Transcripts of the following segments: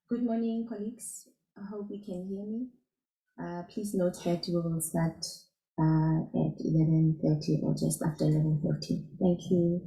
Good morning, colleagues. I hope you can hear me. Please note that we will start at 11:30 or just after 11:30. Thank you.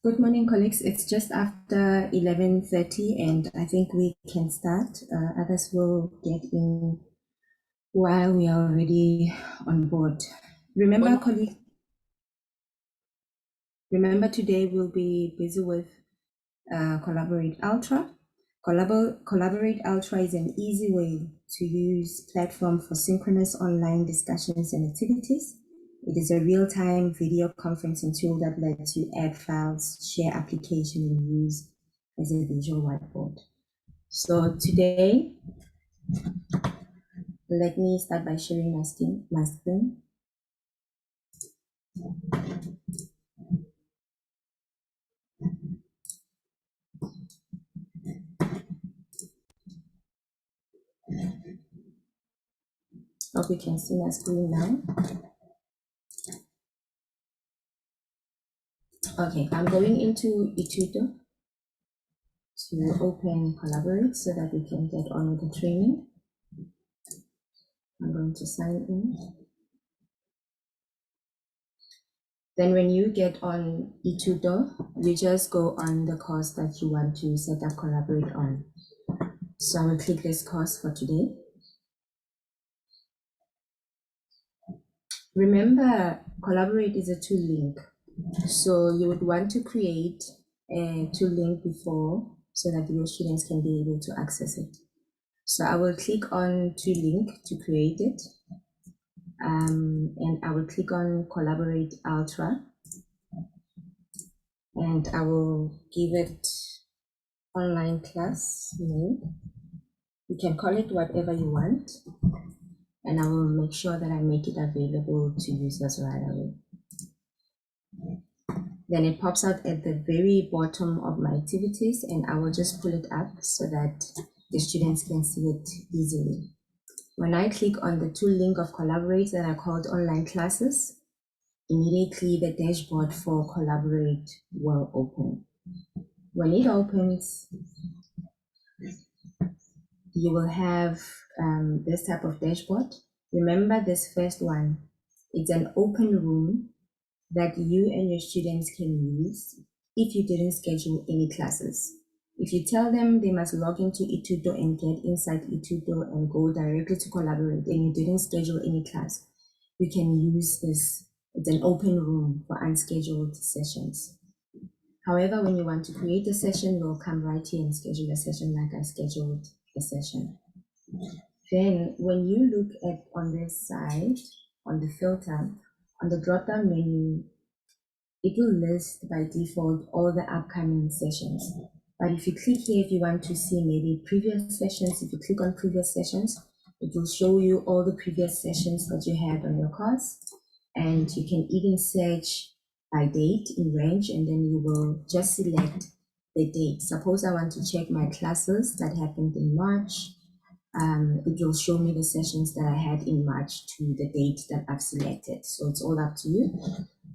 Good morning, colleagues. It's just after 11:30, and I think we can start. Others will get in while we are already on board. Remember, colleagues, remember today we'll be busy with Collaborate Ultra. Collaborate Ultra is an easy way to use platform for synchronous online discussions and activities. It is a real-time video conferencing tool that lets you add files, share application, and use as a visual whiteboard. So today, let me start by sharing my screen. Hope you can see my screen now. Okay, I'm going into eThuto to open Collaborate so that we can get on with the training. I'm going to sign in. Then when you get on eThuto, you just go on the course that you want to set up Collaborate on. So I will click this course for today. Remember, Collaborate is a tool link. So you would want to create a tool link before so that your students can be able to access it. So I will click on tool link to create it. And I will click on Collaborate Ultra. And I will give it online class name. You can call it whatever you want. And I will make sure that I make it available to users right away. Then it pops out at the very bottom of my activities, and I will just pull it up so that the students can see it easily. When I click on the tool link of Collaborate that I called online classes, immediately the dashboard for Collaborate will open. When it opens, you will have this type of dashboard. Remember this first one, it's an open room that you and your students can use if you didn't schedule any classes. If you tell them they must log into eThuto and get inside eThuto and go directly to Collaborate and you didn't schedule any class, you can use this. It's an open room for unscheduled sessions. However, when you want to create a session, you'll come right here and schedule a session like I scheduled a session. Then when you look at on this side, on the filter, on the drop-down menu, it will list by default all the upcoming sessions. But if you click here, if you want to see maybe previous sessions, if you click on previous sessions, it will show you all the previous sessions that you had on your course. And you can even search by date in range, and then you will just select the date. Suppose I want to check my classes that happened in March. It will show me the sessions that I had in March to the date that I've selected. So it's all up to you.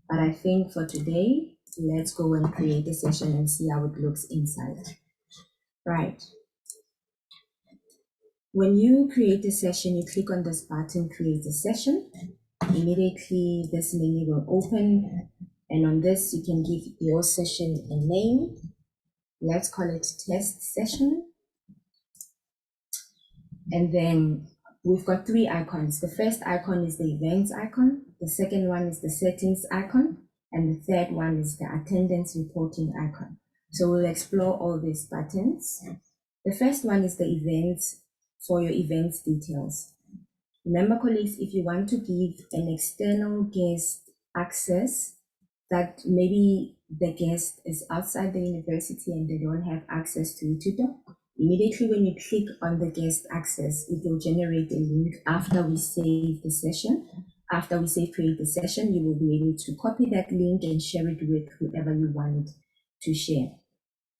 But I think for today, let's go and create a session and see how it looks inside. Right. When you create a session, you click on this button, create a session. Immediately, this menu will open. And on this, you can give your session a name. Let's call it test session. And then we've got three icons. The first icon is the events icon. The second one is the settings icon. And the third one is the attendance reporting icon. So we'll explore all these buttons. The first one is the events for your events details. Remember, colleagues, if you want to give an external guest access, that maybe the guest is outside the university and they don't have access to eThuto, immediately when you click on the guest access, it will generate a link after we save the session. After we say create the session, you will be able to copy that link and share it with whoever you want to share.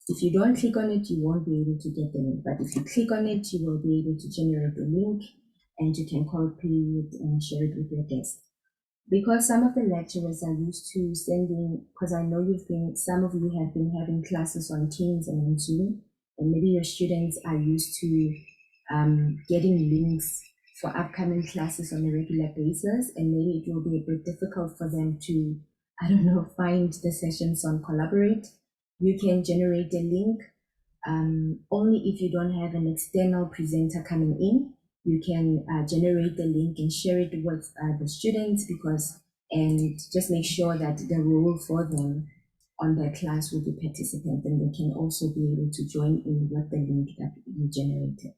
If you don't click on it, you won't be able to get the link. But if you click on it, you will be able to generate the link and you can copy it and share it with your guest. Because some of the lecturers are used to sending, because I know some of you have been having classes on Teams and on Zoom, and maybe your students are used to getting links for upcoming classes on a regular basis, and maybe it will be a bit difficult for them to find the sessions on Collaborate. You can generate a link only if you don't have an external presenter coming in. You can generate the link and share it with the students and just make sure that the role for them on their class will be participant, and they can also be able to join in with the link that you generated.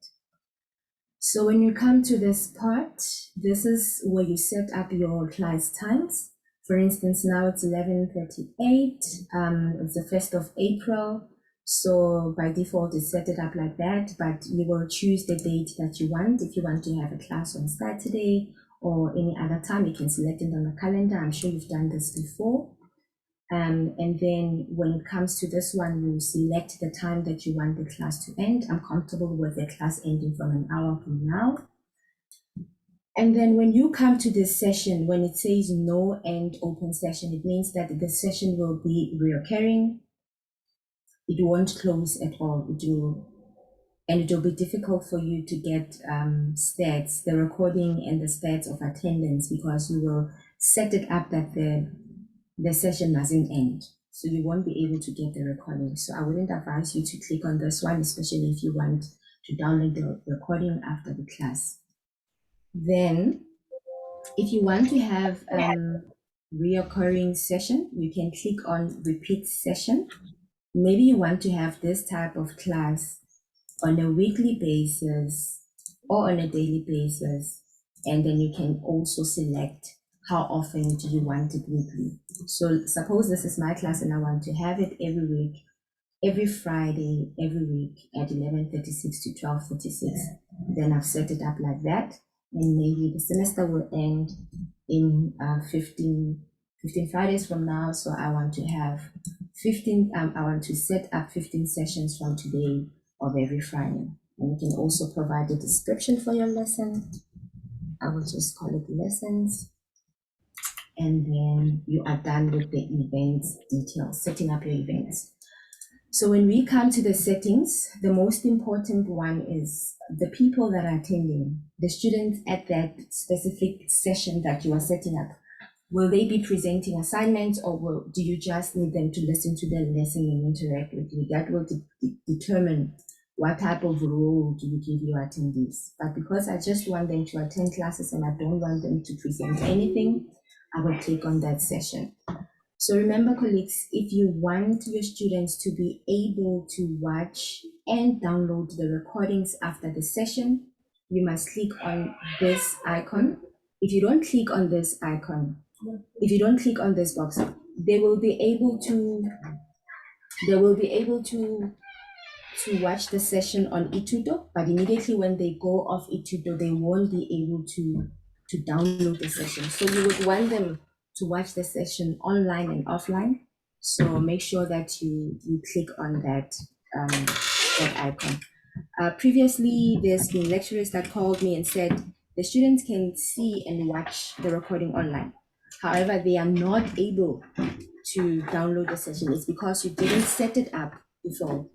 So when you come to this part, this is where you set up your class times. For instance, now it's 11:38. It's the 1st of April. So by default, it's set it up like that, but you will choose the date that you want. If you want to have a class on Saturday or any other time, you can select it on the calendar. I'm sure you've done this before. And then when it comes to this one, you select the time that you want the class to end. I'm comfortable with the class ending from an hour from now. And then when you come to this session, when it says no end open session, it means that the session will be reoccurring. It won't close at all. It will be difficult for you to get stats, the recording and the stats of attendance, because you will set it up that the session doesn't end. So you won't be able to get the recording. So I wouldn't advise you to click on this one, especially if you want to download the recording after the class. Then, if you want to have reoccurring session, you can click on repeat session. Maybe you want to have this type of class on a weekly basis or on a daily basis, and then you can also select how often do you want it weekly. So suppose this is my class and I want to have it every week, every Friday, every week at 11:36 to 12:36. Then I've set it up like that, and maybe the semester will end in 15 Fridays from now. So I want to have 15, I want to set up 15 sessions from today of every Friday. And you can also provide a description for your lesson. I will just call it lessons. And then you are done with the events details, setting up your events. So when we come to the settings, the most important one is the people that are attending, the students at that specific session that you are setting up. Will they be presenting assignments, or do you just need them to listen to the lesson and interact with you? That will determine what type of role do you give your attendees. But because I just want them to attend classes and I don't want them to present anything, I will click on that session. So remember, colleagues, if you want your students to be able to watch and download the recordings after the session, you must click on this icon. If you don't click on this icon, if you don't click on this box, they will be able to watch the session on eThuto, but immediately when they go off eThuto, they won't be able to download the session. So you would want them to watch the session online and offline. So make sure that you click on that icon. Previously, there's been lecturers that called me and said the students can see and watch the recording online. However, they are not able to download the session. It's because you didn't set it up before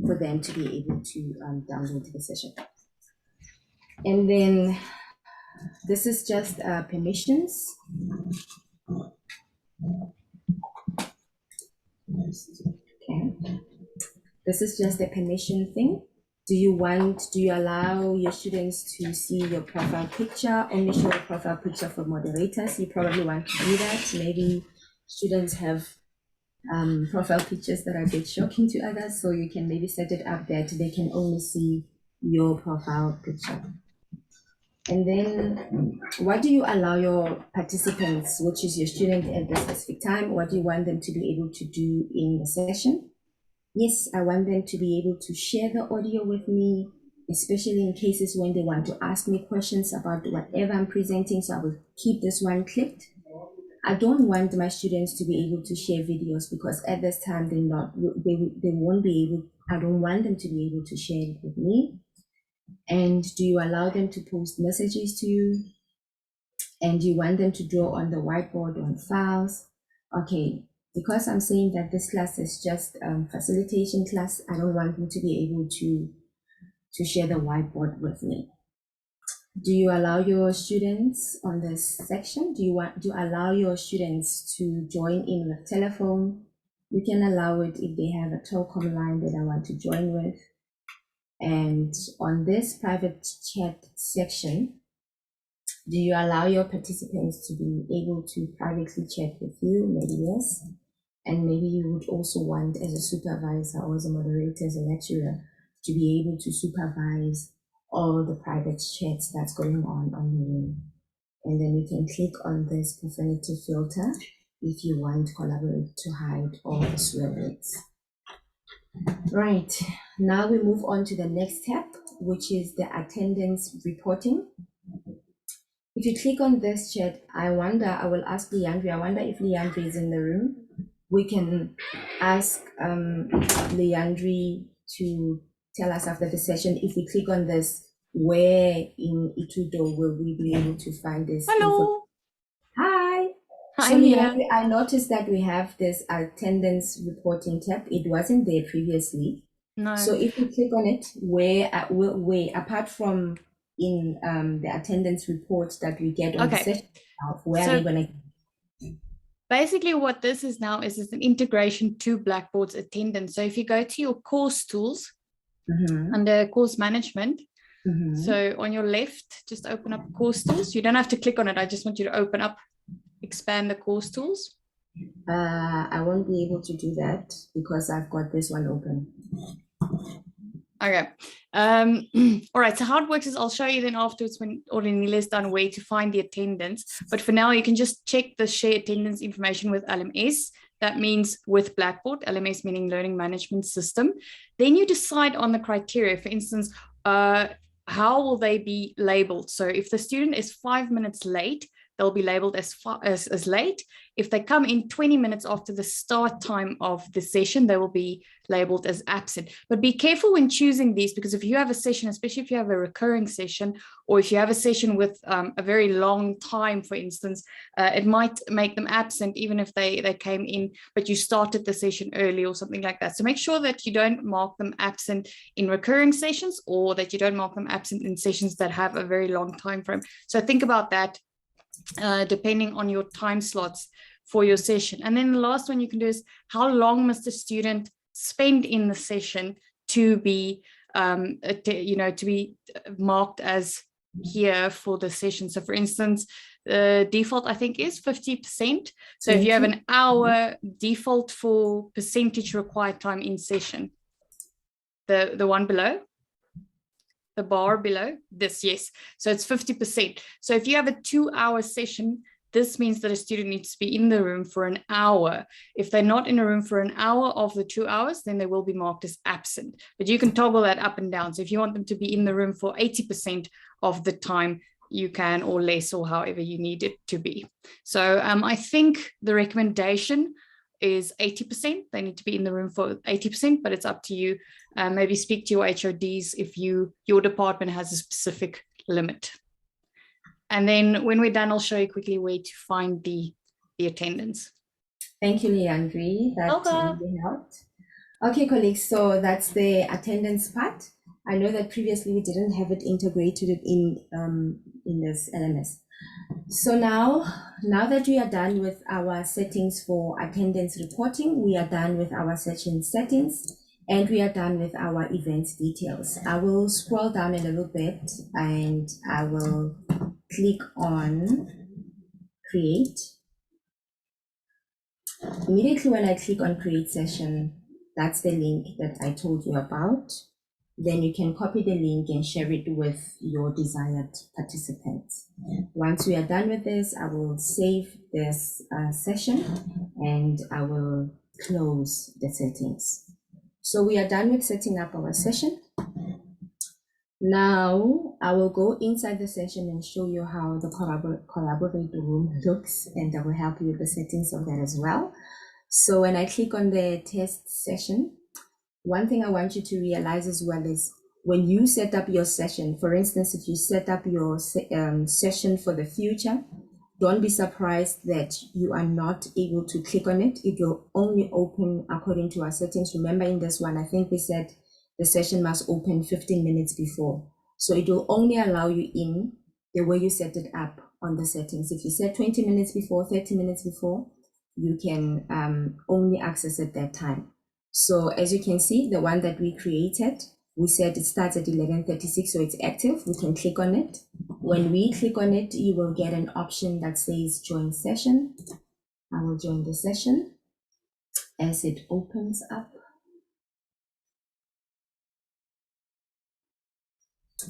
for them to be able to download the session. And then this is just permissions. Okay. This is just a permission thing. Do you allow your students to see your profile picture? Only show the profile picture for moderators. You probably want to do that. Maybe students have profile pictures that are a bit shocking to others, so you can maybe set it up that they can only see your profile picture. And then what do you allow your participants, which is your student at the specific time, what do you want them to be able to do in the session? Yes, I want them to be able to share the audio with me, especially in cases when they want to ask me questions about whatever I'm presenting. So I will keep this one clicked. I don't want my students to be able to share videos because at this time they won't be able. I don't want them to be able to share it with me. And do you allow them to post messages to you? And do you want them to draw on the whiteboard on files? Okay, because I'm saying that this class is just facilitation class, I don't want them to be able to share the whiteboard with me. Do you allow your students on this section? Do you allow your students to join in with telephone? You can allow it if they have a telecom line that I want to join with. And on this private chat section, do you allow your participants to be able to privately chat with you? Maybe yes. And maybe you would also want, as a supervisor or as a moderator, as a lecturer, to be able to supervise all the private chats that's going on the room. And then you can click on this profanity filter if you want Collaborate to hide all the swear words. Right, now we move on to the next tab, which is the attendance reporting. If you click on this chat, I will ask Leandri, I wonder if Leandri is in the room. We can ask Leandri to tell us after the session, if we click on this, where in eThuto will we be able to find this? Hello. Hi. Hi, So Mia. Leandri, I noticed that we have this attendance reporting tab. It wasn't there previously. No. So if we click on it, where apart from in the attendance report that we get on the session, where are they going to? Basically, what this is now is an integration to Blackboard's attendance. So if you go to your course tools under course management, so on your left, just open up course tools. You don't have to click on it. I just want you to open up, expand the course tools. I won't be able to do that because I've got this one open. Okay. All right. So how it works is I'll show you then afterwards when Orlinila is done where to find the attendance. But for now, you can just check the share attendance information with LMS. That means with Blackboard, LMS meaning Learning Management System. Then you decide on the criteria. For instance, how will they be labeled? So if the student is 5 minutes late, they'll be labeled as late. If they come in 20 minutes after the start time of the session, they will be labeled as absent. But be careful when choosing these, because if you have a session, especially if you have a recurring session, or if you have a session with a very long time, for instance, it might make them absent even if they came in, but you started the session early or something like that. So make sure that you don't mark them absent in recurring sessions, or that you don't mark them absent in sessions that have a very long time frame. So think about that. Depending on your time slots for your session. And then the last one you can do is how long must the student spend in the session to be, to be marked as here for the session. So for instance, the default I think is 50%. So if you have an hour default for percentage required time in session, the one below, the bar below this, yes, so it's 50%. So if you have a 2-hour session, this means that a student needs to be in the room for an hour. If they're not in a room for an hour of the 2 hours, then they will be marked as absent. But you can toggle that up and down. So if you want them to be in the room for 80% of the time, you can, or less, or however you need it to be. So I think the recommendation is 80%. They need to be in the room for 80%, but it's up to you. Maybe speak to your HODs if your department has a specific limit. And then when we're done, I'll show you quickly where to find the attendance. Thank you, Leandri. That really helped. Okay, colleagues, so that's the attendance part. I know that previously we didn't have it integrated in this LMS. So now that we are done with our settings for attendance reporting, we are done with our session settings, and we are done with our event details. I will scroll down a little bit and I will click on create. Immediately when I click on create session, that's the link that I told you about. Then you can copy the link and share it with your desired participants. Once we are done with this, I will save this session and I will close the settings. So we are done with setting up our session. Now I will go inside the session and show you how the collaborate room looks, and I will help you with the settings of that as well. So when I click on the test session, one thing I want you to realize as well is when you set up your session, for instance, if you set up your session for the future, don't be surprised that you are not able to click on it. It will only open according to our settings. Remember in this one, I think we said the session must open 15 minutes before. So it will only allow you in the way you set it up on the settings. If you set 20 minutes before, 30 minutes before, you can only access it that time. So as you can see, the one that we created, we said it starts at 11:36, so it's active. We can click on it. When we click on it, you will get an option that says join session. I will join the session as it opens up.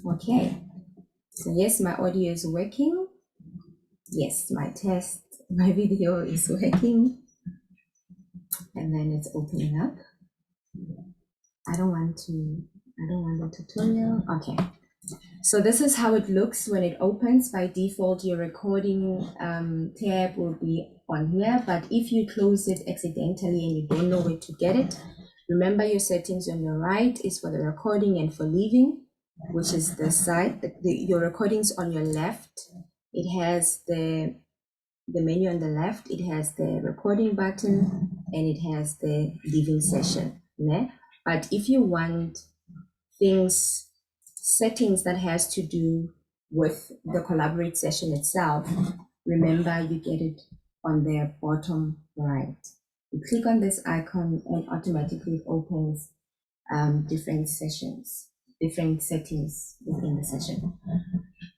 Okay, so yes, my audio is working. Yes, my video is working. And then it's opening up. I don't want the tutorial. Okay. So this is how it looks when it opens. By default, your recording tab will be on here, but if you close it accidentally and you don't know where to get it, remember your settings on your right is for the recording and for leaving, which is the side. Your recordings on your left, it has the menu on the left, it has the recording button and it has the leaving session. Né? But if you want settings that has to do with the collaborate session itself, remember you get it on the bottom right. You click on this icon and automatically it opens different settings within the session.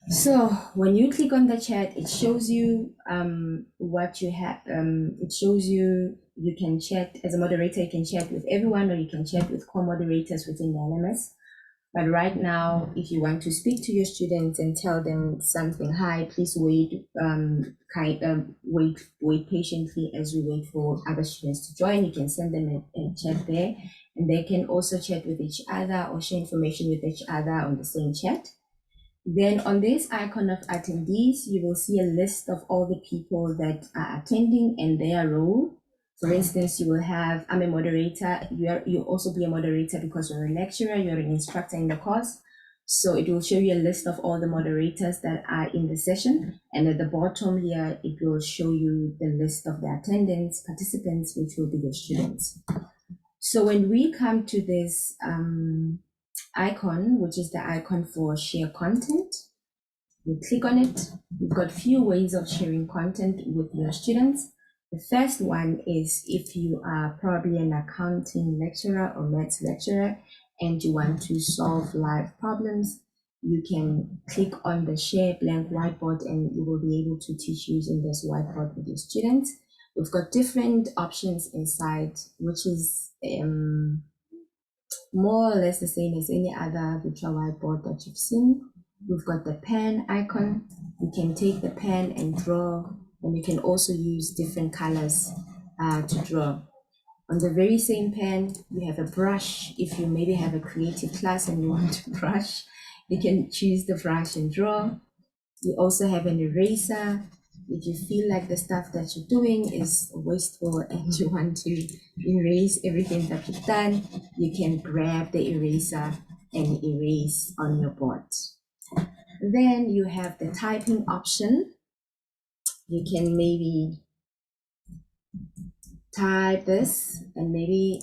So when you click on the chat, it shows you what you have. It shows you can chat as a moderator, you can chat with everyone or you can chat with co-moderators within the LMS. But right now, if you want to speak to your students and tell them something, hi, please wait, wait patiently as we wait for other students to join. You can send them a chat there, and they can also chat with each other or share information with each other on the same chat. Then on this icon of attendees, you will see a list of all the people that are attending and their role. For instance, you will have, I'm a moderator, you'll also be a moderator because you're a lecturer, you're an instructor in the course. So it will show you a list of all the moderators that are in the session. And at the bottom here, it will show you the list of the attendants, participants, which will be your students. So when we come to this icon, which is the icon for share content, you click on it. You've got few ways of sharing content with your students. The first one is if you are probably an accounting lecturer or maths lecturer and you want to solve live problems, you can click on the share blank whiteboard and you will be able to teach using this whiteboard with your students. We've got different options inside, which is more or less the same as any other virtual whiteboard that you've seen. We've got the pen icon. You can take the pen and draw, and you can also use different colors to draw. On the very same pen, you have a brush. If you maybe have a creative class and you want to brush, you can choose the brush and draw. You also have an eraser. If you feel like the stuff that you're doing is wasteful and you want to erase everything that you've done, you can grab the eraser and erase on your board. Then you have the typing option. You can maybe type this and maybe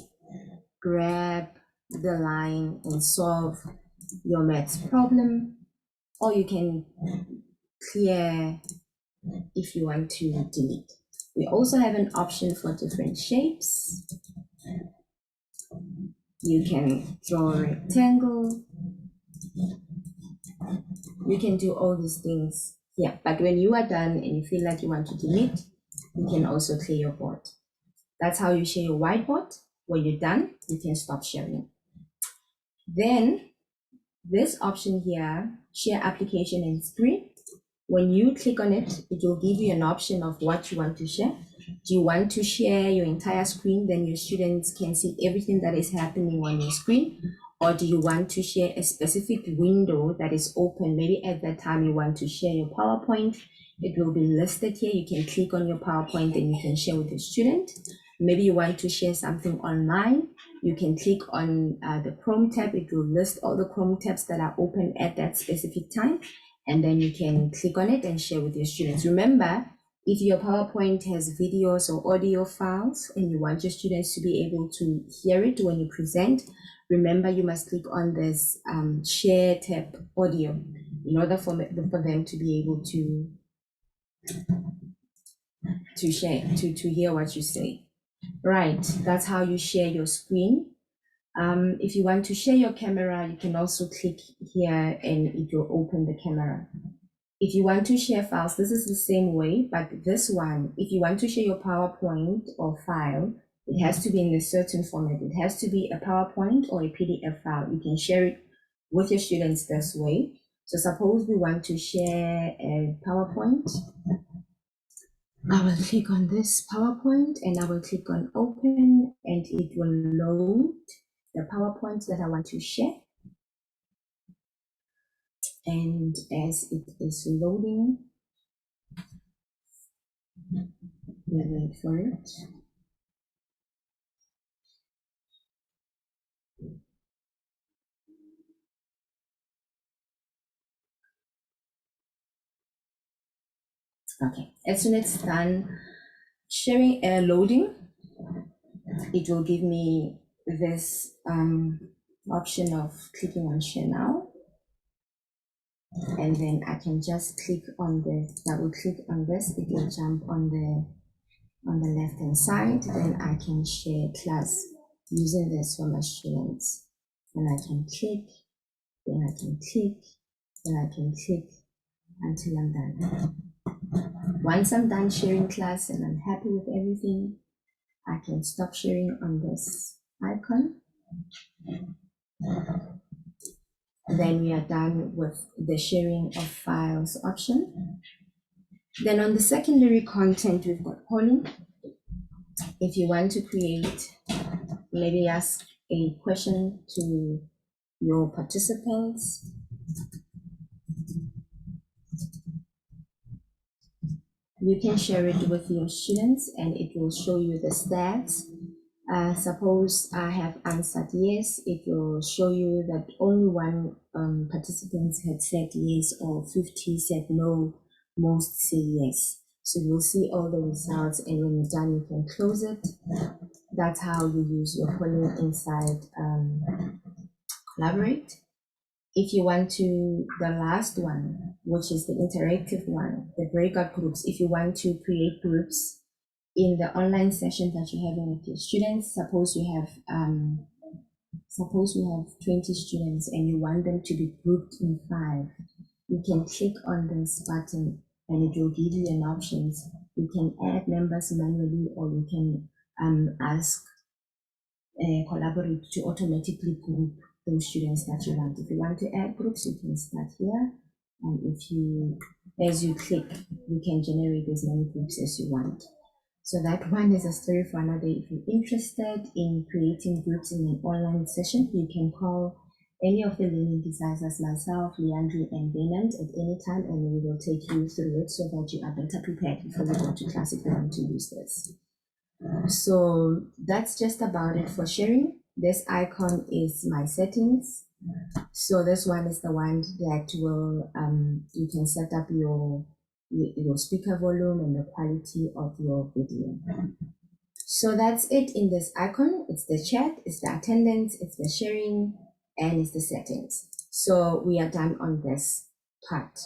grab the line and solve your maths problem, or you can clear if you want to delete. We also have an option for different shapes. You can draw a rectangle. You can do all these things here, but when you are done and you feel like you want to delete, you can also clear your board. That's how you share your whiteboard. When you're done, you can stop sharing. Then this option here, share application and screen. When you click on it, it will give you an option of what you want to share. Do you want to share your entire screen? Then your students can see everything that is happening on your screen. Or do you want to share a specific window that is open? Maybe at that time you want to share your PowerPoint. It will be listed here. You can click on your PowerPoint and you can share with your student. Maybe you want to share something online. You can click on the Chrome tab. It will list all the Chrome tabs that are open at that specific time. And then you can click on it and share with your students. Remember, if your PowerPoint has videos or audio files and you want your students to be able to hear it when you present, remember you must click on this share tab audio. in order for them to be able to share, to hear what you say. Right, that's how you share your screen. If you want to share your camera, you can also click here and it will open the camera. If you want to share files, this is the same way, but this one, if you want to share your PowerPoint or file, it has to be in a certain format. It has to be a PowerPoint or a PDF file. You can share it with your students this way. So suppose we want to share a PowerPoint. I will click on this PowerPoint and I will click on open and it will load the PowerPoint that I want to share. And as it is loading, we'll wait for it. Okay, as soon as it's done sharing loading, it will give me this option of clicking on share now. And then I can just click on this, double click on this, it will jump on the left hand side. Then I can share class using this for my students. And I can click, then I can click, then I can click until I'm done. Once I'm done sharing class and I'm happy with everything, I can stop sharing on this icon. Then we are done with the sharing of files option. Then on the secondary content, we've got polling. If you want to create, maybe ask a question to your participants. You can share it with your students and it will show you the stats. Suppose I have answered yes, it will show you that only one participant had said yes or 50 said no, most say yes. So you'll see all the results and when you're done, you can close it. That's how you use your polling inside Collaborate. If you want to, the last one, which is the interactive one, the breakout groups, if you want to create groups in the online session that you're having with your students, suppose you have 20 students and you want them to be grouped in 5, you can click on this button and it will give you an options. You can add members manually or you can ask Collaborate to automatically group those students that you want. If you want to add groups, you can start here. And as you click, you can generate as many groups as you want. So that one is a story for another day. If you're interested in creating groups in an online session, you can call any of the learning designers, myself, Leandri, and Benant at any time, and we will take you through it so that you are better prepared before you go to class if you want to use this. So that's just about it for sharing. This icon is my settings. So this one is the one that will, you can set up your speaker volume and the quality of your video. So that's it in this icon. It's the chat, it's the attendance, it's the sharing, and it's the settings. So we are done on this part.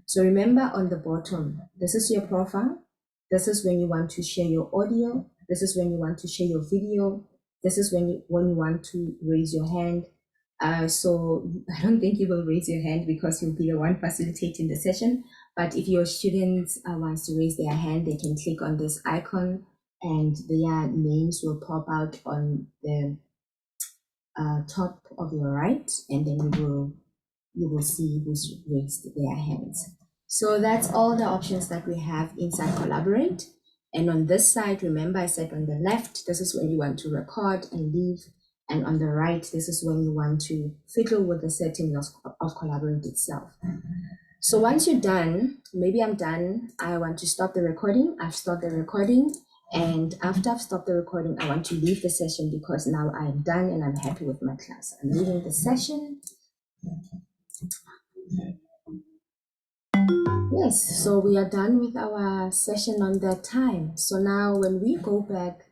So remember on the bottom, this is your profile. This is when you want to share your audio. This is when you want to share your video. This is when you want to raise your hand. So I don't think you will raise your hand because you'll be the one facilitating the session. But if your students wants to raise their hand, they can click on this icon and their names will pop out on the top of your right, and then you will see who's raised their hands. So that's all the options that we have inside Collaborate. And on this side, remember I said on the left, this is when you want to record and leave. And on the right, this is when you want to fiddle with the settings of Collaborate itself. So once you're done, maybe I'm done, I want to stop the recording. I've stopped the recording. And after I've stopped the recording, I want to leave the session because now I'm done and I'm happy with my class. I'm leaving the session. Yes, so we are done with our session on that time. So now when we go back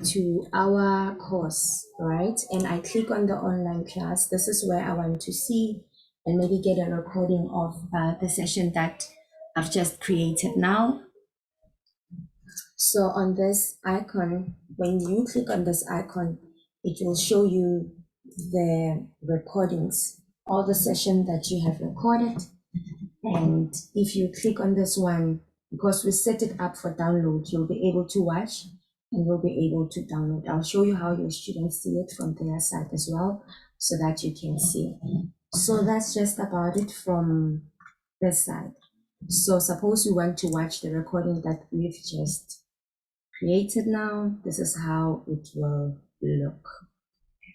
to our course, right, and I click on the online class, this is where I want to see and maybe get a recording of the session that I've just created now. So on this icon, when you click on this icon, it will show you the recordings, all the sessions that you have recorded. And if you click on this one, because we set it up for download, you'll be able to watch and you'll be able to download. I'll show you how your students see it from their side as well, so that you can see. So that's just about it from this side. So suppose you want to watch the recording that we've just created now. This is how it will look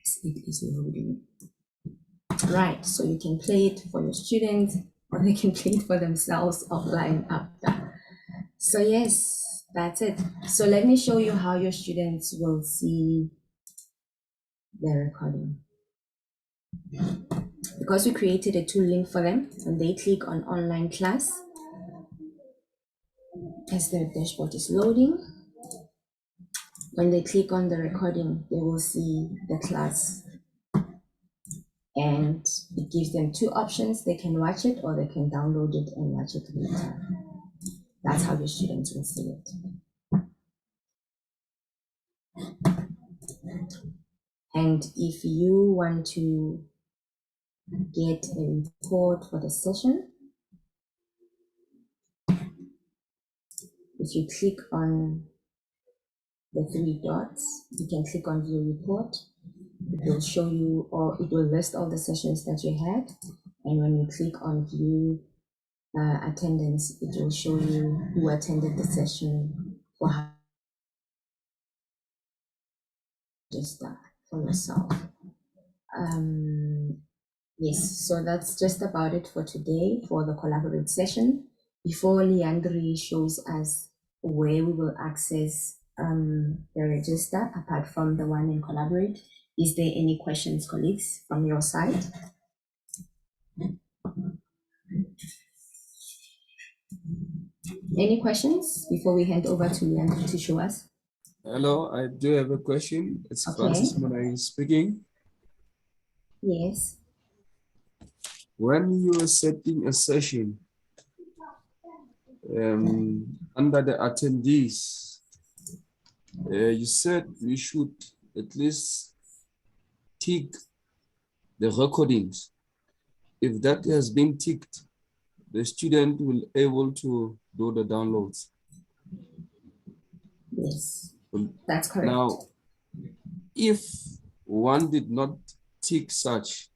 as it is loading. Right, so you can play it for your students or they can play it for themselves offline after. So yes, that's it. So let me show you how your students will see the recording. Because we created a tool link for them, when they click on online class, as the dashboard is loading, when they click on the recording, they will see the class. And it gives them two options. They can watch it or they can download it and watch it later. That's how your students will see it. And if you want to get a report for the session, if you click on the three dots, you can click on view report. It will show you, or it will list all the sessions that you had. And when you click on view attendance, it will show you who attended the session for how just that for yourself. Yes, so that's just about it for today for the collaborate session. Before Leandri shows us where we will access the register apart from the one in collaborate, is there any questions, colleagues, from your side? Any questions before we hand over to Leandri to show us? Hello, I do have a question. It's Okay. Francis Munai speaking. Yes. When you are setting a session under the attendees, you said we should at least tick the recordings. If that has been ticked, the student will able to do the downloads. Yes, that's correct. Now, if one did not tick such,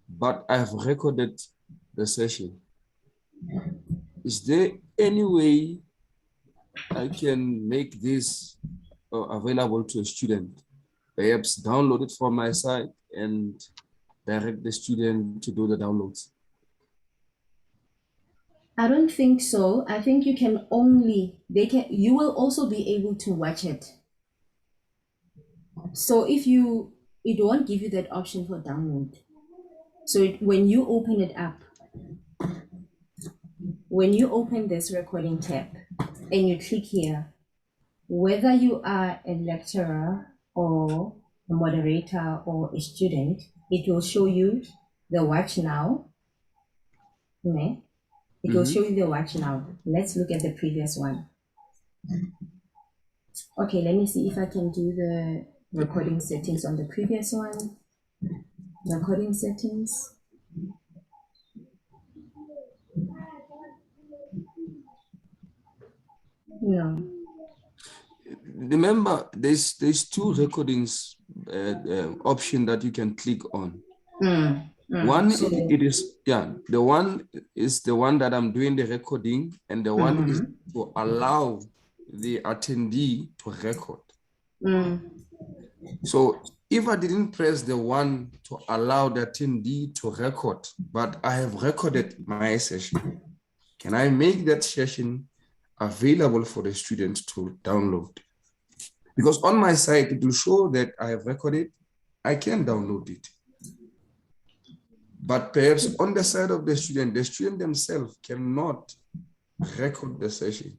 but I have recorded the session, is there any way I can make this available to a student? Perhaps download it from my site and direct the student to do the downloads. I don't think so. I think you can only, you will also be able to watch it. So if it won't give you that option for download. So when you open it up, when you open this recording tab and you click here, whether you are a lecturer or a moderator or a student, it will show you the watch now. Okay? It will show you the watch now. Let's look at the previous one. Okay, let me see if I can do the recording settings on the previous one. Recording settings. No. Remember, there's two recordings option that you can click on. One, So, the one is the one that I'm doing the recording, and the one is to allow the attendee to record. So if I didn't press the one to allow the attendee to record, but I have recorded my session, can I make that session available for the students to download? Because on my site, it will show that I have recorded, I can download it. But perhaps on the side of the student themselves cannot record the session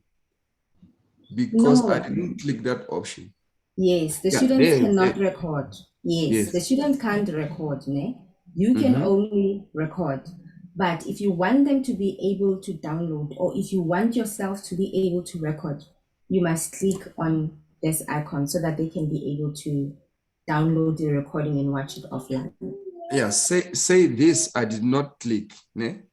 because I didn't click that option. Yes, the students cannot record. Yes, the student can't record, ne? You can only record. But if you want them to be able to download, or if you want yourself to be able to record, you must click on this icon so that they can be able to download the recording and watch it offline. Yeah, say this, I did not click, né?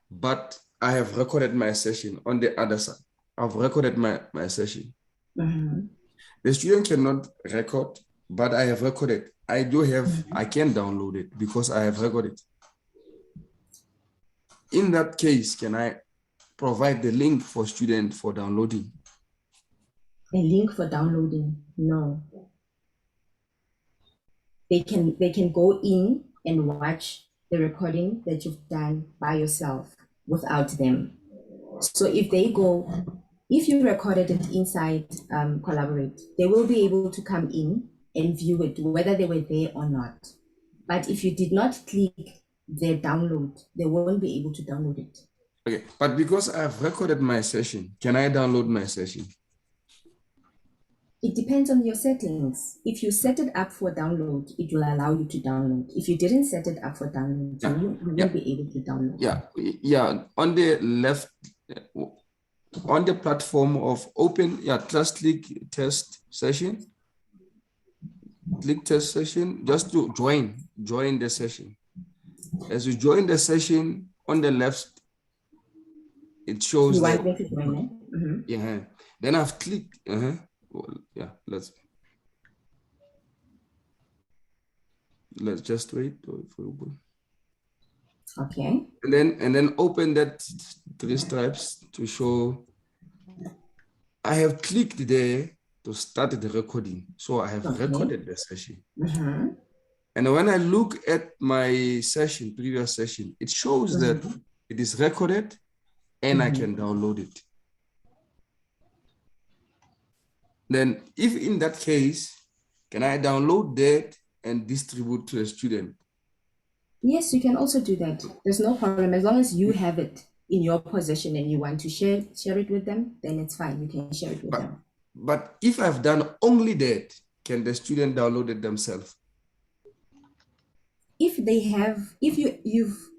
But I have recorded my session on the other side. I've recorded my session. The student cannot record, but I have recorded. I can download it because I have recorded. In that case, can I provide the link for student for downloading? A link for downloading? No. They can go in and watch the recording that you've done by yourself without them. So if you recorded it inside Collaborate, they will be able to come in and view it, whether they were there or not. But if you did not click their download, they won't be able to download it. Okay, but because I've recorded my session, can I download my session? It depends on your settings. If you set it up for download, it will allow you to download. If you didn't set it up for download, you won't be able to download. Yeah. On the left, on the platform of open, just click test session. Click test session just to join the session. As you join the session, on the left, it shows you that. Want me to join it? Yeah. Then I've clicked. Let's just wait for open. Okay. And then open that 3 stripes to show. I have clicked there to start the recording. So I have recorded the session. And when I look at my session, previous session, it shows that it is recorded and I can download it. Then if in that case, can I download that and distribute to a student? Yes, you can also do that. There's no problem. As long as you have it in your possession and you want to share it with them, then it's fine. You can share it with them. But if I've done only that, can the student download it themselves? If you've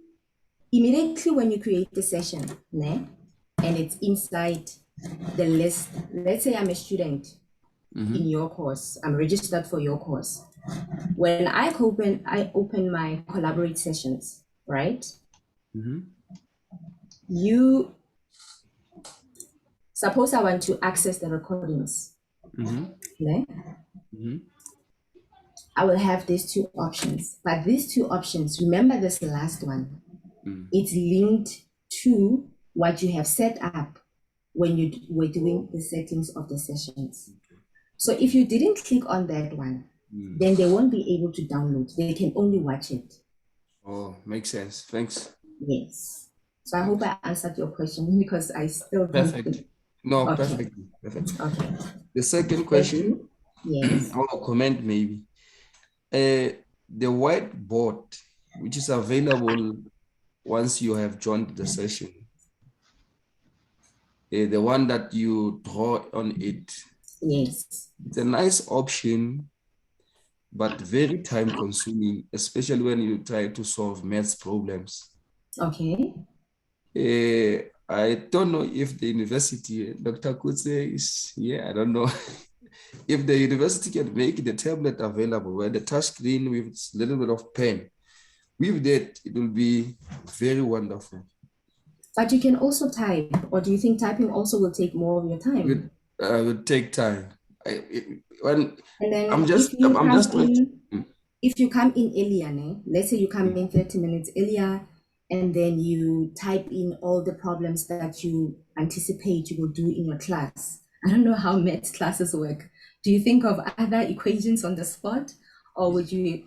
immediately when you create the session, and it's inside the list, let's say I'm a student in your course, I'm registered for your course. When I open my Collaborate sessions, right? You suppose I want to access the recordings. I will have these 2 options, but these 2 options, remember this last one, it's linked to what you have set up when you were doing the settings of the sessions. So if you didn't click on that one, then they won't be able to download. They can only watch it. Oh, makes sense. Thanks. Yes. So I hope I answered your question because I still perfect. No, okay. Perfect. Okay. The second question, yes, or comment maybe. The whiteboard, which is available once you have joined the session. The one that you draw on it. Yes. It's a nice option, but very time consuming, especially when you try to solve maths problems. Okay. I don't know if the university, Dr. Kutse is here, I don't know. If the university can make the tablet available where the touch screen with a little bit of pen, with that, it will be very wonderful. But you can also type, or do you think typing also will take more of your time? It will take time. If you come in earlier, let's say you come in 30 minutes earlier, and then you type in all the problems that you anticipate you will do in your class. I don't know how math classes work. Do you think of other equations on the spot, or would you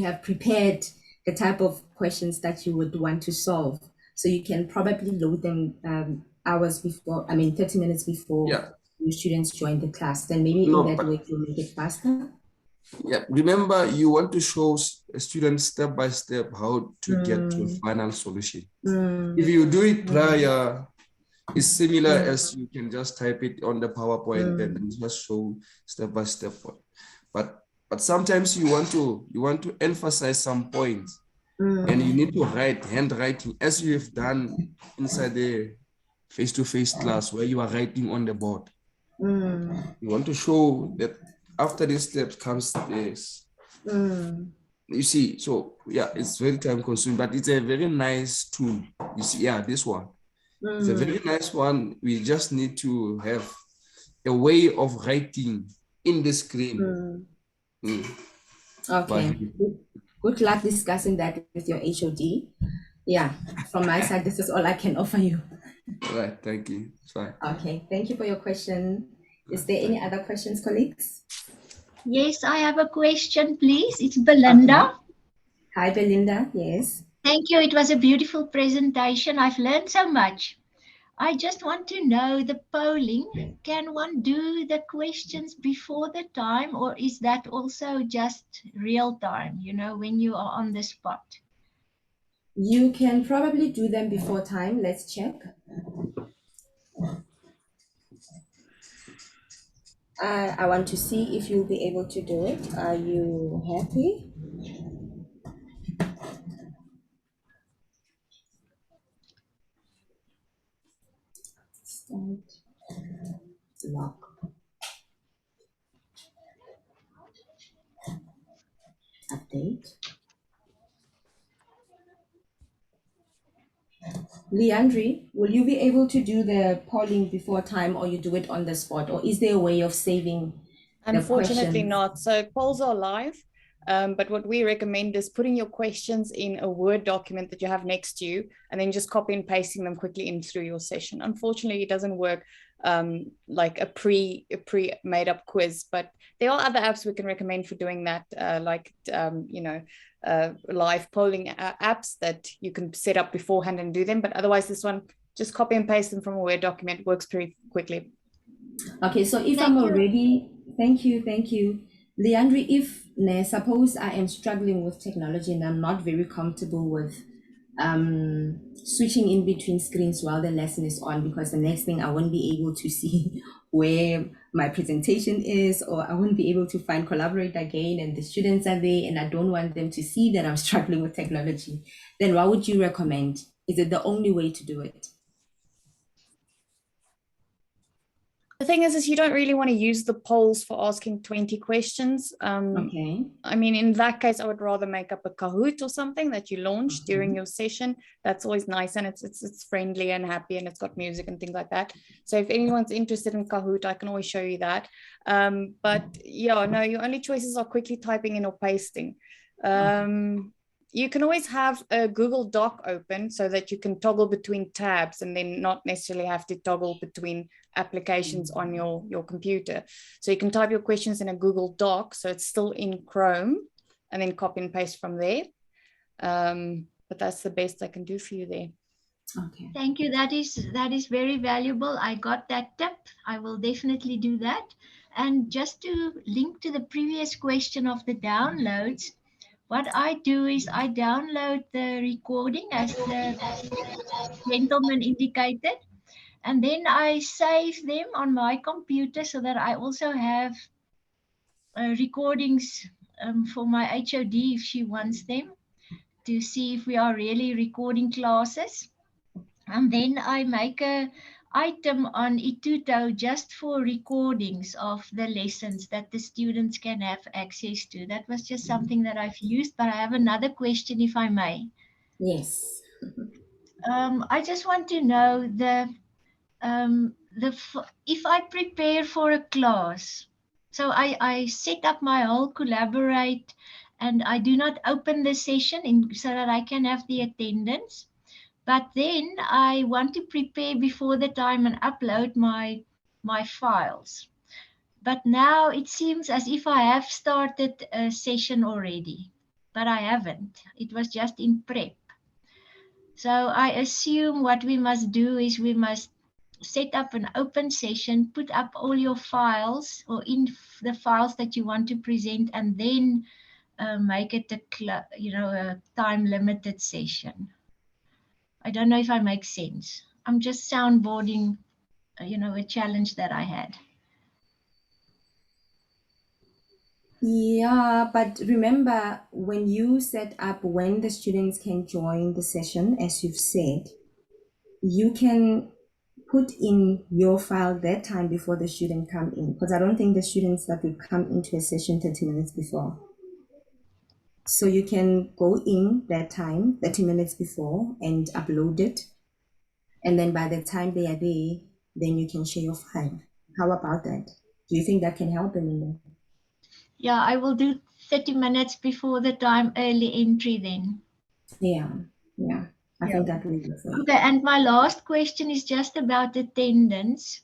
have prepared the type of questions that you would want to solve? So you can probably load them 30 minutes before your students join the class. Then maybe in that way you'll make it faster. Yeah, remember you want to show a student step by step how to get to a final solution. If you do it prior, it's similar as you can just type it on the PowerPoint and just show step by step. But sometimes you want to emphasize some points. And you need to write handwriting as you have done inside the face-to-face class where you are writing on the board. You want to show that after this step comes this. You see, so yeah, it's very time consuming, but it's a very nice tool. You see, yeah, this one. It's a very nice one. We just need to have a way of writing in the screen. Okay. Good luck discussing that with your HOD. Yeah, from my side, this is all I can offer you. All right, thank you. It's fine. Okay, thank you for your question. Is there any other questions, colleagues? Yes, I have a question, please. It's Belinda. Okay. Hi, Belinda. Yes. Thank you. It was a beautiful presentation. I've learned so much. I just want to know the polling. Can one do the questions before the time, or is that also just real time, you know, when you are on the spot? You can probably do them before time. Let's check. I want to see if you'll be able to do it. Are you happy? Start. Lock. Update. Leandri, will you be able to do the polling before time, or you do it on the spot, or is there a way of saving the Unfortunately questions? not. So polls are live, but what we recommend is putting your questions in a Word document that you have next to you, and then just copy and pasting them quickly in through your session. Unfortunately, it doesn't work like a pre made up quiz, but there are other apps we can recommend for doing that, like live polling apps that you can set up beforehand and do them. But otherwise, this one, just copy and paste them from a Word document, works pretty quickly. Okay, so if Thank I'm you. already, thank you. Leandri, if suppose I am struggling with technology and I'm not very comfortable with switching in between screens while the lesson is on, because the next thing I won't be able to see where my presentation is, or I won't be able to find Collaborate again and the students are there and I don't want them to see that I'm struggling with technology, then what would you recommend? Is it the only way to do it? The thing is you don't really want to use the polls for asking 20 questions. Okay. I mean, in that case, I would rather make up a Kahoot or something that you launch during your session. That's always nice, and it's friendly and happy, and it's got music and things like that. So if anyone's interested in Kahoot, I can always show you that. But yeah, no, your only choices are quickly typing in or pasting. You can always have a Google Doc open so that you can toggle between tabs and then not necessarily have to toggle between applications on your computer. So you can type your questions in a Google Doc, so it's still in Chrome, and then copy and paste from there. But that's the best I can do for you there. Okay. Thank you. That is very valuable. I got that tip. I will definitely do that. And just to link to the previous question of the downloads, what I do is I download the recording as the gentleman indicated, and then I save them on my computer so that I also have recordings for my HOD if she wants them, to see if we are really recording classes. And then I make a item on eThuto just for recordings of the lessons that the students can have access to. That was just something that I've used, but I have another question, if I may. Yes. I just want to know if I prepare for a class, so I set up my whole Collaborate and I do not open the session so that I can have the attendance. But then I want to prepare before the time and upload my files. But now it seems as if I have started a session already, but I haven't. It was just in prep. So I assume what we must do is we must set up an open session, put up all your files or in the files that you want to present, and then make it a time limited session. I don't know if I make sense. I'm just soundboarding, a challenge that I had. Yeah, but remember when you set up when the students can join the session, as you've said, you can put in your file that time before the student come in, because I don't think the students that would come into a session 30 minutes before. So you can go in that time 30 minutes before and upload it, and then by the time they are there, then you can share your file. How about that? Do you think that can help anyone? Yeah, I will do 30 minutes before the time early entry then. Yeah, I Yeah. think that will be good. Okay, and my last question is just about attendance.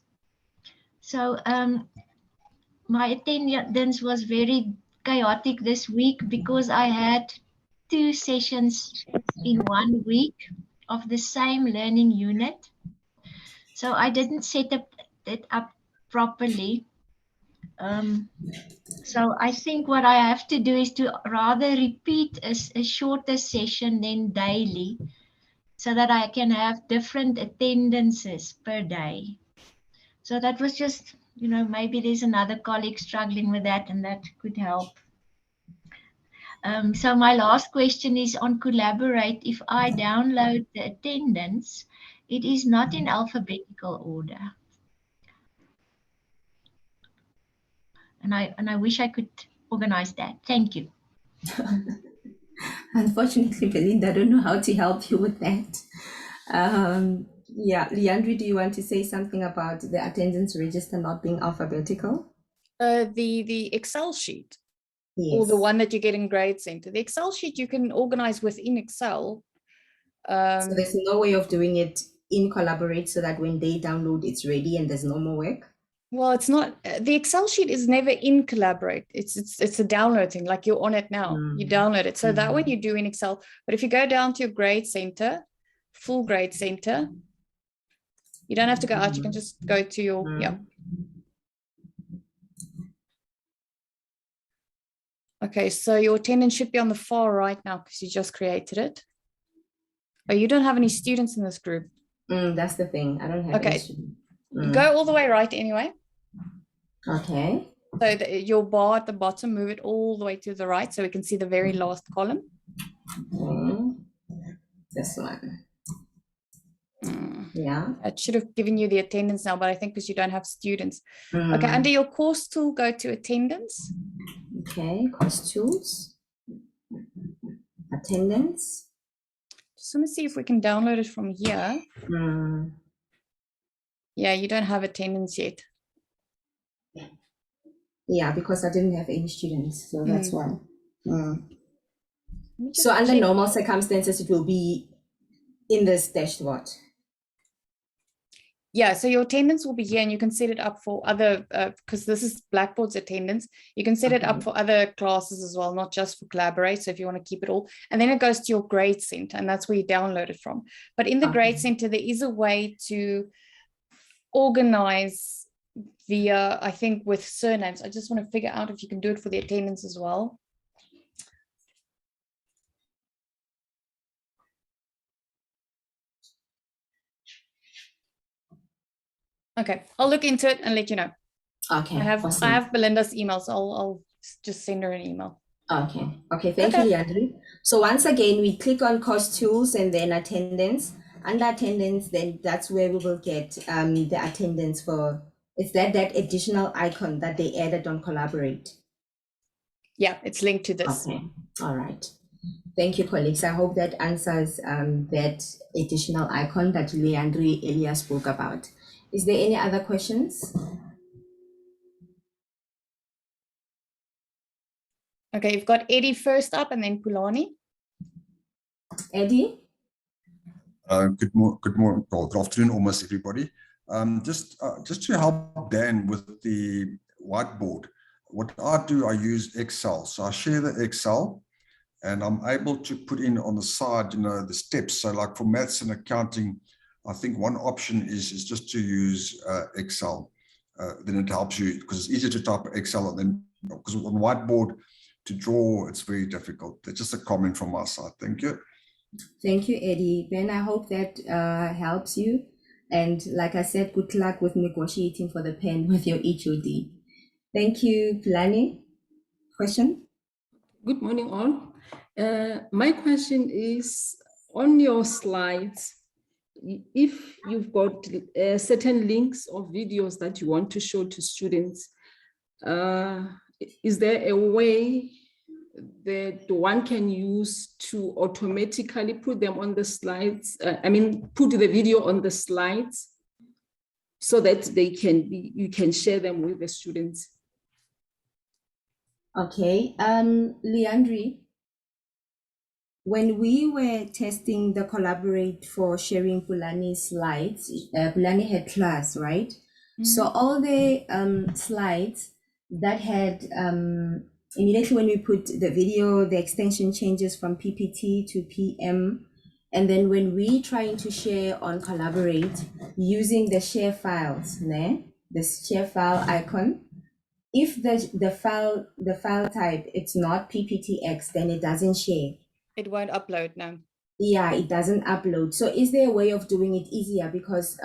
So my attendance was very chaotic this week because I had 2 sessions in 1 week of the same learning unit. So I didn't set it up properly. So I think what I have to do is to rather repeat a shorter session than daily, so that I can have different attendances per day. So that was just, maybe there's another colleague struggling with that and that could help. So my last question is on Collaborate. If I download the attendance, it is not in alphabetical order. And I wish I could organize that. Thank you. Unfortunately, Belinda, I don't know how to help you with that. Yeah, Leandri, do you want to say something about the attendance register not being alphabetical? The Excel sheet, or Yes. the one that you get in Grade Center. The Excel sheet you can organize within Excel. So there's no way of doing it in Collaborate so that when they download, it's ready and there's no more work? Well, it's not, the Excel sheet is never in Collaborate. It's a download thing, like you're on it now. You download it. So that one you do in Excel. But if you go down to your Grade Center, full Grade Center, you don't have to go out. You can just go to your, yeah. Okay, so your attendance should be on the far right now because you just created it. Oh, you don't have any students in this group. That's the thing. I don't have Okay. any students. Go all the way right anyway. Okay. So your bar at the bottom, move it all the way to the right so we can see the very last column. This one. Yeah. It should have given you the attendance now, but I think because you don't have students. Okay, under your course tool, go to attendance. Okay, course tools. Attendance. Just want to see if we can download it from here. Yeah, you don't have attendance yet. Yeah, because I didn't have any students, so that's why. So under check. normal circumstances, it will be in this dashboard. Yeah, so your attendance will be here and you can set it up for other, because this is Blackboard's attendance. You can set it up for other classes as well, not just for Collaborate. So if you want to keep it all, and then it goes to your Grade Center and that's where you download it from. But in the Grade Center, there is a way to organize via, I think, with surnames. I just want to figure out if you can do it for the attendance as well. Okay, I'll look into it and let you know. Okay. I have awesome. I have Belinda's email, so I'll just send her an email. Okay. Thank you, Leandri. So once again, we click on course tools and then attendance. Under attendance, then that's where we will get the attendance for. Is that additional icon that they added on Collaborate? Yeah, it's linked to this. Okay. All right. Thank you, colleagues. I hope that answers that additional icon that Leandri earlier spoke about. Is there any other questions? Okay, you've got Eddie first up and then Pulani. Eddie? Good morning, well, good afternoon, almost everybody. Just to help Dan with the whiteboard, what I do, I use Excel. So I share the Excel and I'm able to put in on the side, the steps. So like for maths and accounting, I think one option is just to use Excel. Then it helps you because it's easier to type Excel and then because on whiteboard to draw, it's very difficult. That's just a comment from my side. Thank you. Thank you, Eddie. Ben, I hope that helps you. And like I said, good luck with negotiating for the pen with your HOD. Thank you, Pulani, question? Good morning, all. My question is, on your slides, if you've got certain links or videos that you want to show to students, is there a way that one can use to automatically put them on the slides? Put the video on the slides so that you can share them with the students. Okay, Leandri, when we were testing the Collaborate for sharing Pulani's slides, Pulani had class, right? So all the slides that had, immediately when we put the video, the extension changes from PPT to PM. And then when we trying to share on Collaborate using the share files, the share file icon, if the file type, it's not PPTX, then it doesn't share. It won't upload now. Yeah, it doesn't upload. So is there a way of doing it easier? Because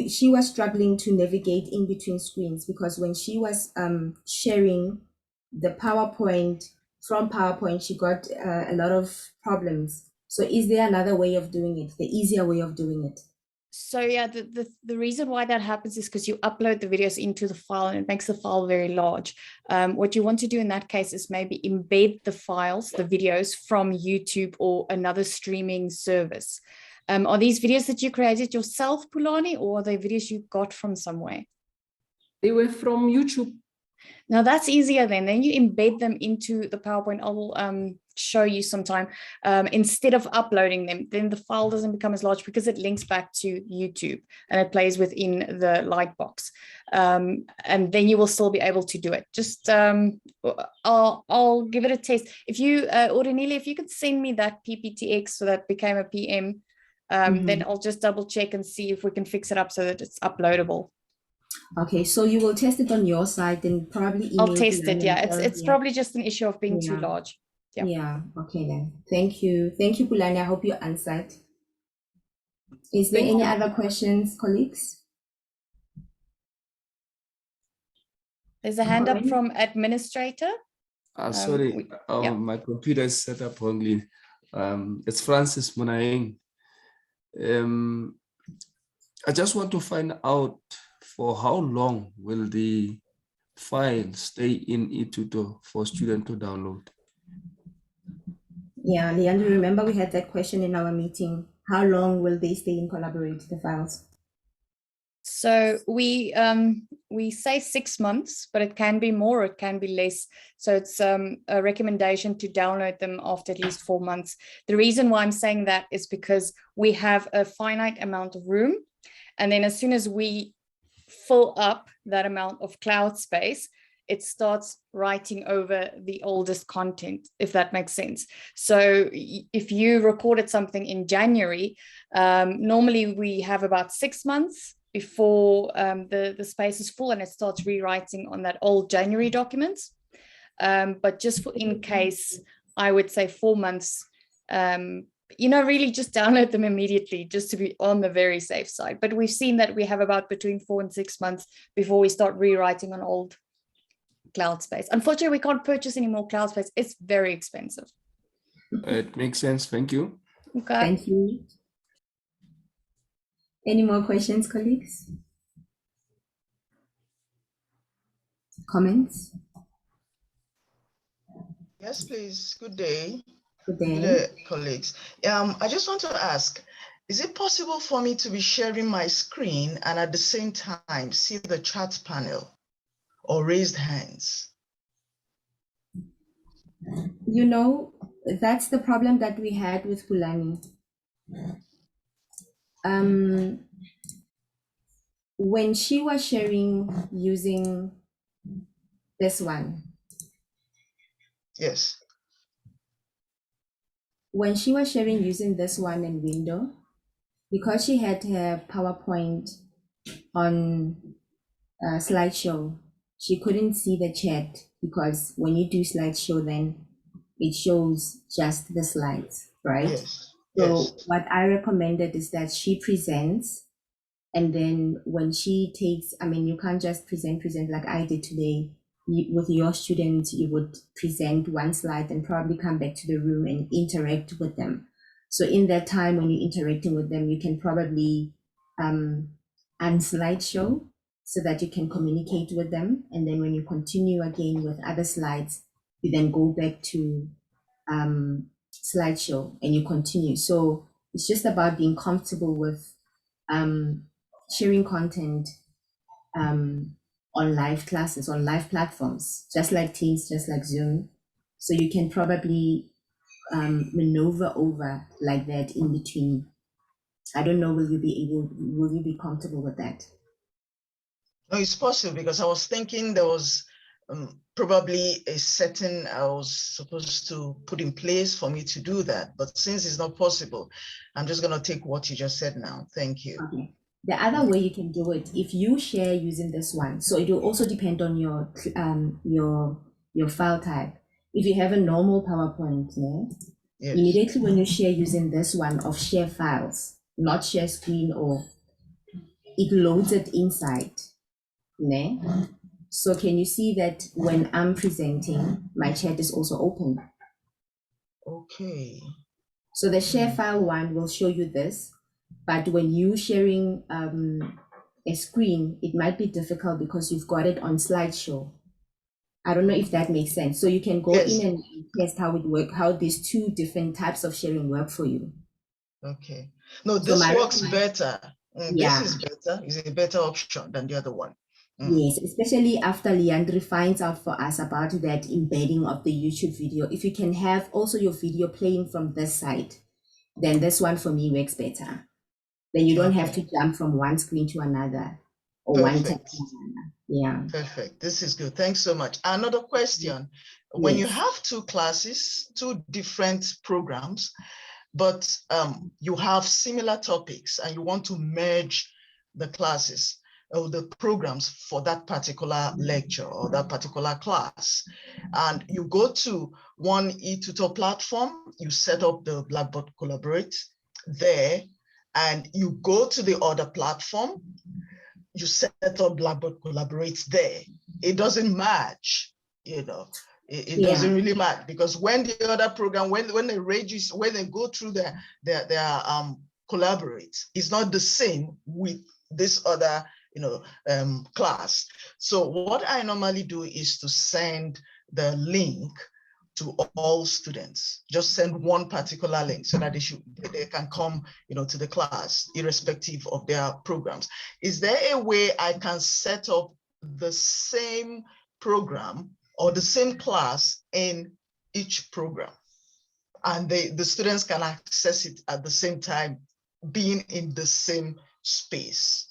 she was struggling to navigate in between screens, because when she was sharing the PowerPoint from PowerPoint, she got a lot of problems. So is there another way of doing it, the easier way of doing it? So yeah, the reason why that happens is because you upload the videos into the file and it makes the file very large. What you want to do in that case is maybe embed the files, the videos from YouTube or another streaming service. Are these videos that you created yourself, Pulani, or are they videos you got from somewhere? They were from YouTube. Now that's easier then. Then you embed them into the PowerPoint. I'll show you sometime. Instead of uploading them, then the file doesn't become as large because it links back to YouTube and it plays within the Lightbox. And then you will still be able to do it. Just I'll give it a test. If you, Aurenelia, if you could send me that PPTX so that became a PM, then I'll just double check and see if we can fix it up so that it's uploadable. Okay, so you will test it on your side and probably email. I'll test it. Yeah, it's probably just an issue of being too large. Yeah. Okay then. Thank you, Pulani. I hope you answered. Is there any other questions, colleagues? There's a hand up from administrator. Sorry, my computer is set up wrongly. It's Francis Munaing. I just want to find out, for how long will the file stay in eThuto for student to download? Yeah, Leandro, remember we had that question in our meeting. How long will they stay in Collaborate, the files? So we say 6 months, but it can be more, it can be less. So it's a recommendation to download them after at least 4 months. The reason why I'm saying that is because we have a finite amount of room. And then as soon as we fill up that amount of cloud space, it starts writing over the oldest content, if that makes sense. So if you recorded something in January, normally we have about 6 months before the space is full and it starts rewriting on that old January documents. But just for in case, I would say 4 months, really just download them immediately just to be on the very safe side. But we've seen that we have about between 4 and 6 months before we start rewriting on old cloud space. Unfortunately, we can't purchase any more cloud space. It's very expensive. It makes sense. Thank you. Okay. Thank you. Any more questions, colleagues? Comments? Yes, please. Good day. Good day. Good day, colleagues. I just want to ask, is it possible for me to be sharing my screen and at the same time see the chat panel or raised hands? That's the problem that we had with Pulani. When she was sharing using this one. Yes. When she was sharing using this one in window, because she had her PowerPoint on slideshow, she couldn't see the chat, because when you do slideshow, then it shows just the slides, right? Yes. So what I recommended is that she presents, and then when she takes, you can't just present like I did today. with your students, you would present one slide and probably come back to the room and interact with them. So in that time when you're interacting with them, you can probably unslideshow so that you can communicate with them. And then when you continue again with other slides, you then go back to slideshow and you continue. So it's just about being comfortable with sharing content on live classes, on live platforms, just like Teams, just like Zoom. So you can probably maneuver over like that in between. I don't know, will you be comfortable with that? No, it's possible, because I was thinking there was probably a setting I was supposed to put in place for me to do that. But since it's not possible, I'm just going to take what you just said now. Thank you. Okay. The other way you can do it, if you share using this one, so it will also depend on your file type. If you have a normal PowerPoint, Yes. immediately when you share using this one of share files, not share screen, or it loads it inside. So can you see that when I'm presenting, my chat is also open? Okay. So the share file one will show you this, but when you sharing a screen, it might be difficult because you've got it on slideshow. I don't know if that makes sense. So you can go Yes. in and test how it works, how these two different types of sharing work for you. Okay. No, this works better. Yeah. This is better. It's a better option than the other one. Yes, especially after Leandri finds out for us about that embedding of the YouTube video. If you can have also your video playing from this side, then this one for me works better. Then you don't have to jump from one screen to another or one tab to another. Yeah. Perfect. This is good. Thanks so much. Another question. When you have two classes, two different programs, but you have similar topics and you want to merge the classes or the programs for that particular lecture or that particular class, and you go to one eTutor platform, you set up the Blackboard Collaborate there, and you go to the other platform, you set up Blackboard Collaborate there. It doesn't match, it doesn't really match, because when the other program, when they go through their Collaborate, it's not the same with this other class. So what I normally do is to send the link to all students. Just send one particular link so that they can come to the class irrespective of their programs. Is there a way I can set up the same program or the same class in each program, and the students can access it at the same time, being in the same space?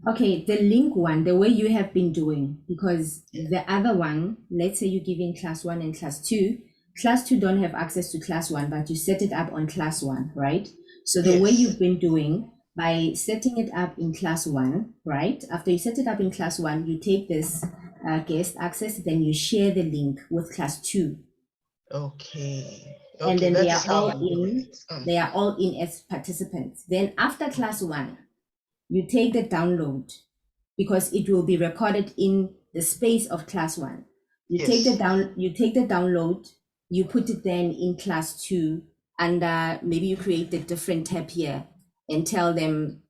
Okay, the link one, the way you have been doing, because the other one, let's say you're giving class 1 and class 2 don't have access to class 1, but you set it up on class 1, right? So the way you've been doing, by setting it up in class 1, right? After you set it up in class 1, you take this guest access, then you share the link with class 2. Okay. And then they are all in as participants. Then after class 1, you take the download, because it will be recorded in the space of class 1. You take the download, you put it then in class 2, and maybe you create the different tab here and tell them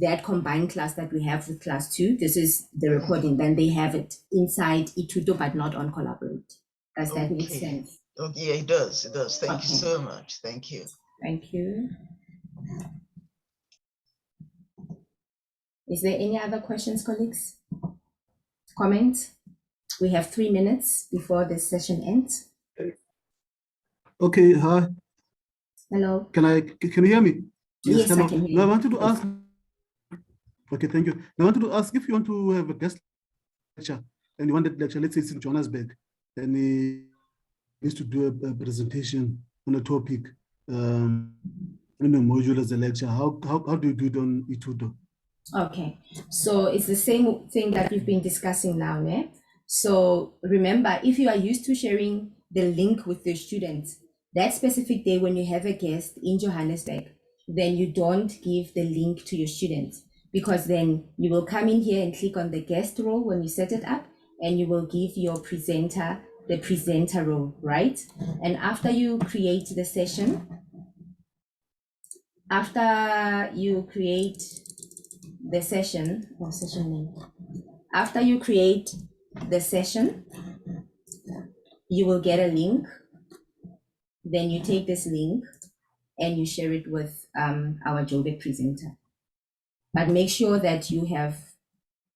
that combined class that we have with class 2, this is the recording. Then they have it inside eThuto, but not on Collaborate. Does that make sense? Yeah, it does. It does. Thank you so much. Thank you. Thank you. Is there any other questions, colleagues? Comments? We have 3 minutes before the session ends. Okay, hi. Hello. Can you hear me? Yes, I can hear you. I wanted to ask. Okay, thank you. I wanted to ask if you want to have a guest lecture, and you want that lecture, let's say it's in Johannesburg, and he needs to do a presentation on a topic in a module as a lecture. How do you do it on eThuto? Okay, so it's the same thing that we've been discussing now, yeah? So remember, if you are used to sharing the link with the students, that specific day when you have a guest in Johannesburg, then you don't give the link to your students, because then you will come in here and click on the guest role when you set it up, and you will give your presenter the presenter role, right? And after you create the session, after you create the session or session name, after you create the session, you will get a link. Then you take this link and you share it with our Joburg presenter. But make sure that you have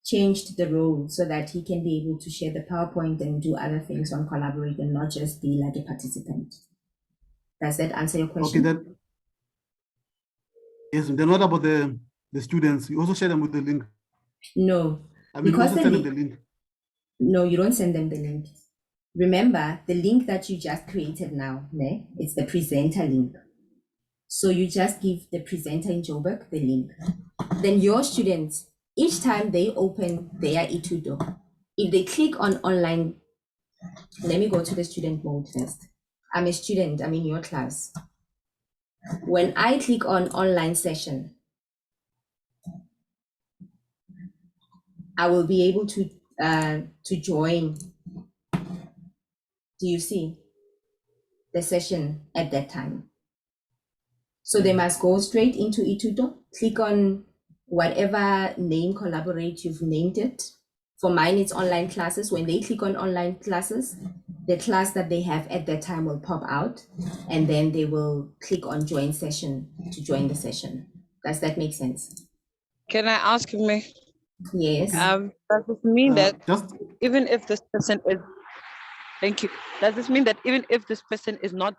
changed the role so that he can be able to share the PowerPoint and do other things on Collaborate and not just be like a participant. Does that answer your question? Okay, then. Yes, then what about the students? You also share them with the link? No, I mean, because you also send them the link. No, you don't send them the link. Remember, the link that you just created now, né? It's the presenter link. So you just give the presenter in Joburg the link. Then your students, each time they open their eThuto, if they click on online, let me go to the student mode first. I'm a student, I'm in your class. When I click on online session, I will be able to join. Do you see the session at that time? So they must go straight into eThuto, click on whatever name Collaborate you've named it. For mine, it's online classes. When they click on online classes, the class that they have at that time will pop out, and then they will click on join session to join the session. Does that make sense? Can I ask me? Yes. Does this mean that Just even if this person is, thank you. Does this mean that even if this person is not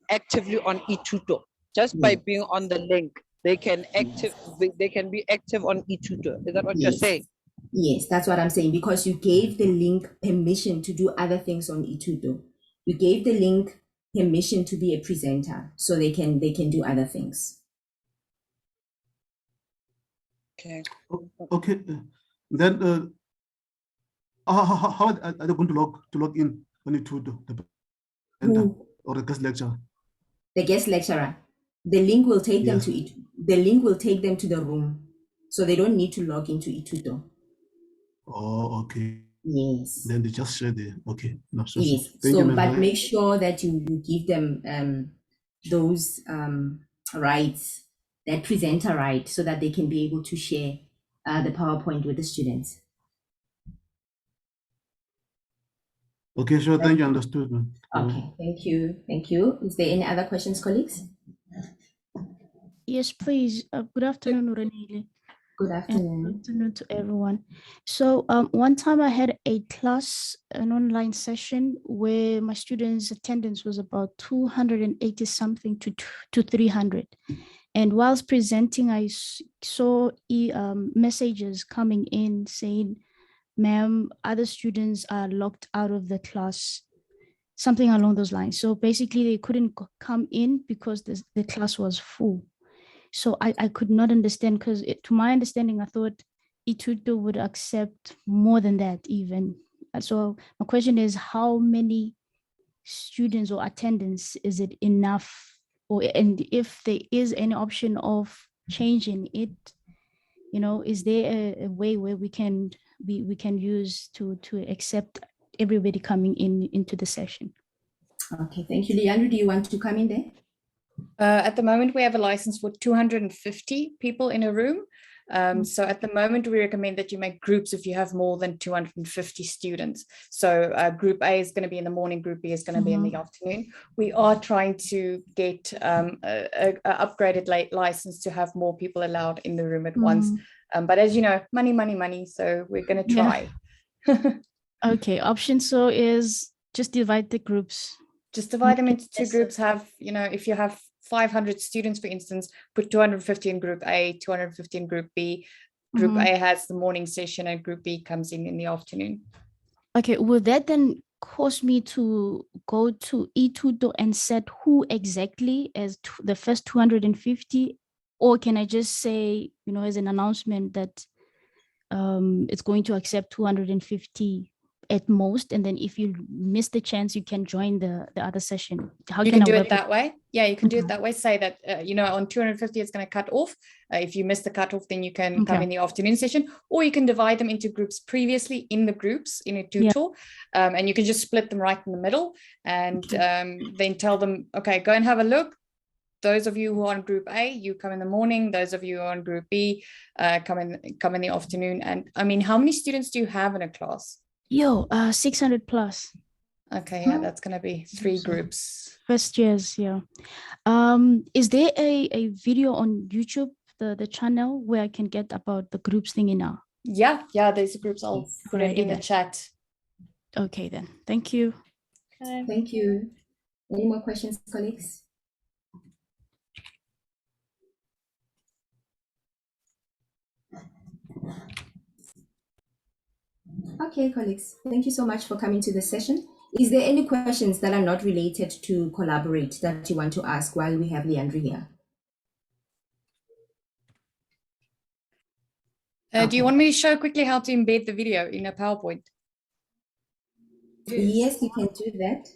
actively on eThuto, just by being on the link, they can be active on eThuto? Is that what you're saying? Yes, that's what I'm saying, because you gave the link permission to do other things on eThuto. You gave the link permission to be a presenter, so they can do other things. Okay. okay. Then how are they going to log in on eThuto, the presenter or the guest lecturer? The guest lecturer. The link will take them Yes. to eThuto. The link will take them to the room, so they don't need to log into eThuto. Oh, okay. Yes. Then they just share the okay. No, Yes. Thank you, But ma'am. make sure that you give them those rights, that presenter right, so that they can be able to share the PowerPoint with the students. Okay, sure. Thank you. Understood, ma'am. Okay. Thank you. Thank you. Is there any other questions, colleagues? Yes, please. Good afternoon, Renee. Good Good afternoon. afternoon to everyone. So one time I had a class, an online session where my students' attendance was about 280 something to 300. And whilst presenting, I saw messages coming in saying, ma'am, other students are locked out of the class, something along those lines. So basically they couldn't come in because the class was full. So I could not understand, because to my understanding, I thought eThuto would accept more than that even. So my question is, how many students or attendance is it enough? And if there is any option of changing it, is there a way where we can use to accept everybody coming into the session? Okay, thank you. Leandro, do you want to come in there? At the moment, we have a license for 250 people in a room. So at the moment, we recommend that you make groups if you have more than 250 students. So group A is going to be in the morning, group B is going to be in the afternoon. We are trying to get an upgraded license to have more people allowed in the room at once. But as you know, money. So we're going to try. Okay, option so is just divide the groups. Just divide them into two groups. Have, if you have 500 students, for instance, put 250 in group A, 250 in group B. Group A has the morning session and group B comes in the afternoon. Okay, will that then cause me to go to eThuto and set who exactly as the first 250? Or can I just say, as an announcement that it's going to accept 250 at most, and then if you miss the chance, you can join the other session. How You can can I do work it that way. Yeah, you can do it Okay. that way. Say that, you know, on 250, it's going to cut off. If you miss the cutoff, then you can come Okay. in the afternoon session, or you can divide them into groups previously in the groups in a Yeah. tutor. And you can just split them right in the middle and then tell them, okay, go and have a look. Those of you who are on group A, you come in the morning. Those of you who are on group B, come in the afternoon. And I mean, how many students do you have in a class? 600 plus Okay, yeah, that's going to be 3 groups. first years. Yeah. Is there a video on YouTube, the channel where I can get about the groups thingy now? Yeah, there's groups. I'll put it in the chat. Okay, then. Thank you. Okay. Thank you. Any more questions, colleagues? Okay, colleagues, thank you so much for coming to the session. Is there any questions that are not related to Collaborate that you want to ask while we have Leandri here? Do you want me to show quickly how to embed the video in a PowerPoint? Yes, you can do that.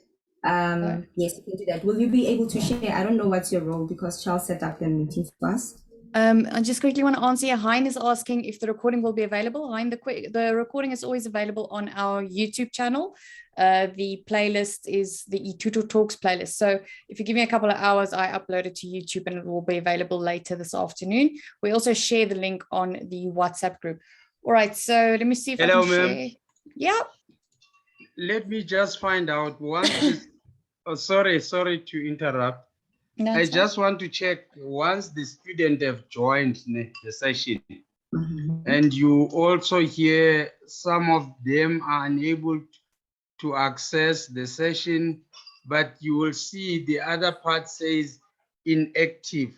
Yes, you can do that. Will you be able to share? I don't know what's your role because Charles set up the meeting for us. I just quickly want to answer here. Hein is asking if the recording will be available. Hein, the recording is always available on our YouTube channel. The playlist is the eThuto Talks playlist. So if you give me a couple of hours, I upload it to YouTube and it will be available later this afternoon. We also share the link on the WhatsApp group. All right, so let me see if I can share. Yeah. Let me just find out once this, sorry to interrupt. No, I just want to check once the student have joined the session and you also hear some of them are unable to access the session, but you will see the other part says inactive.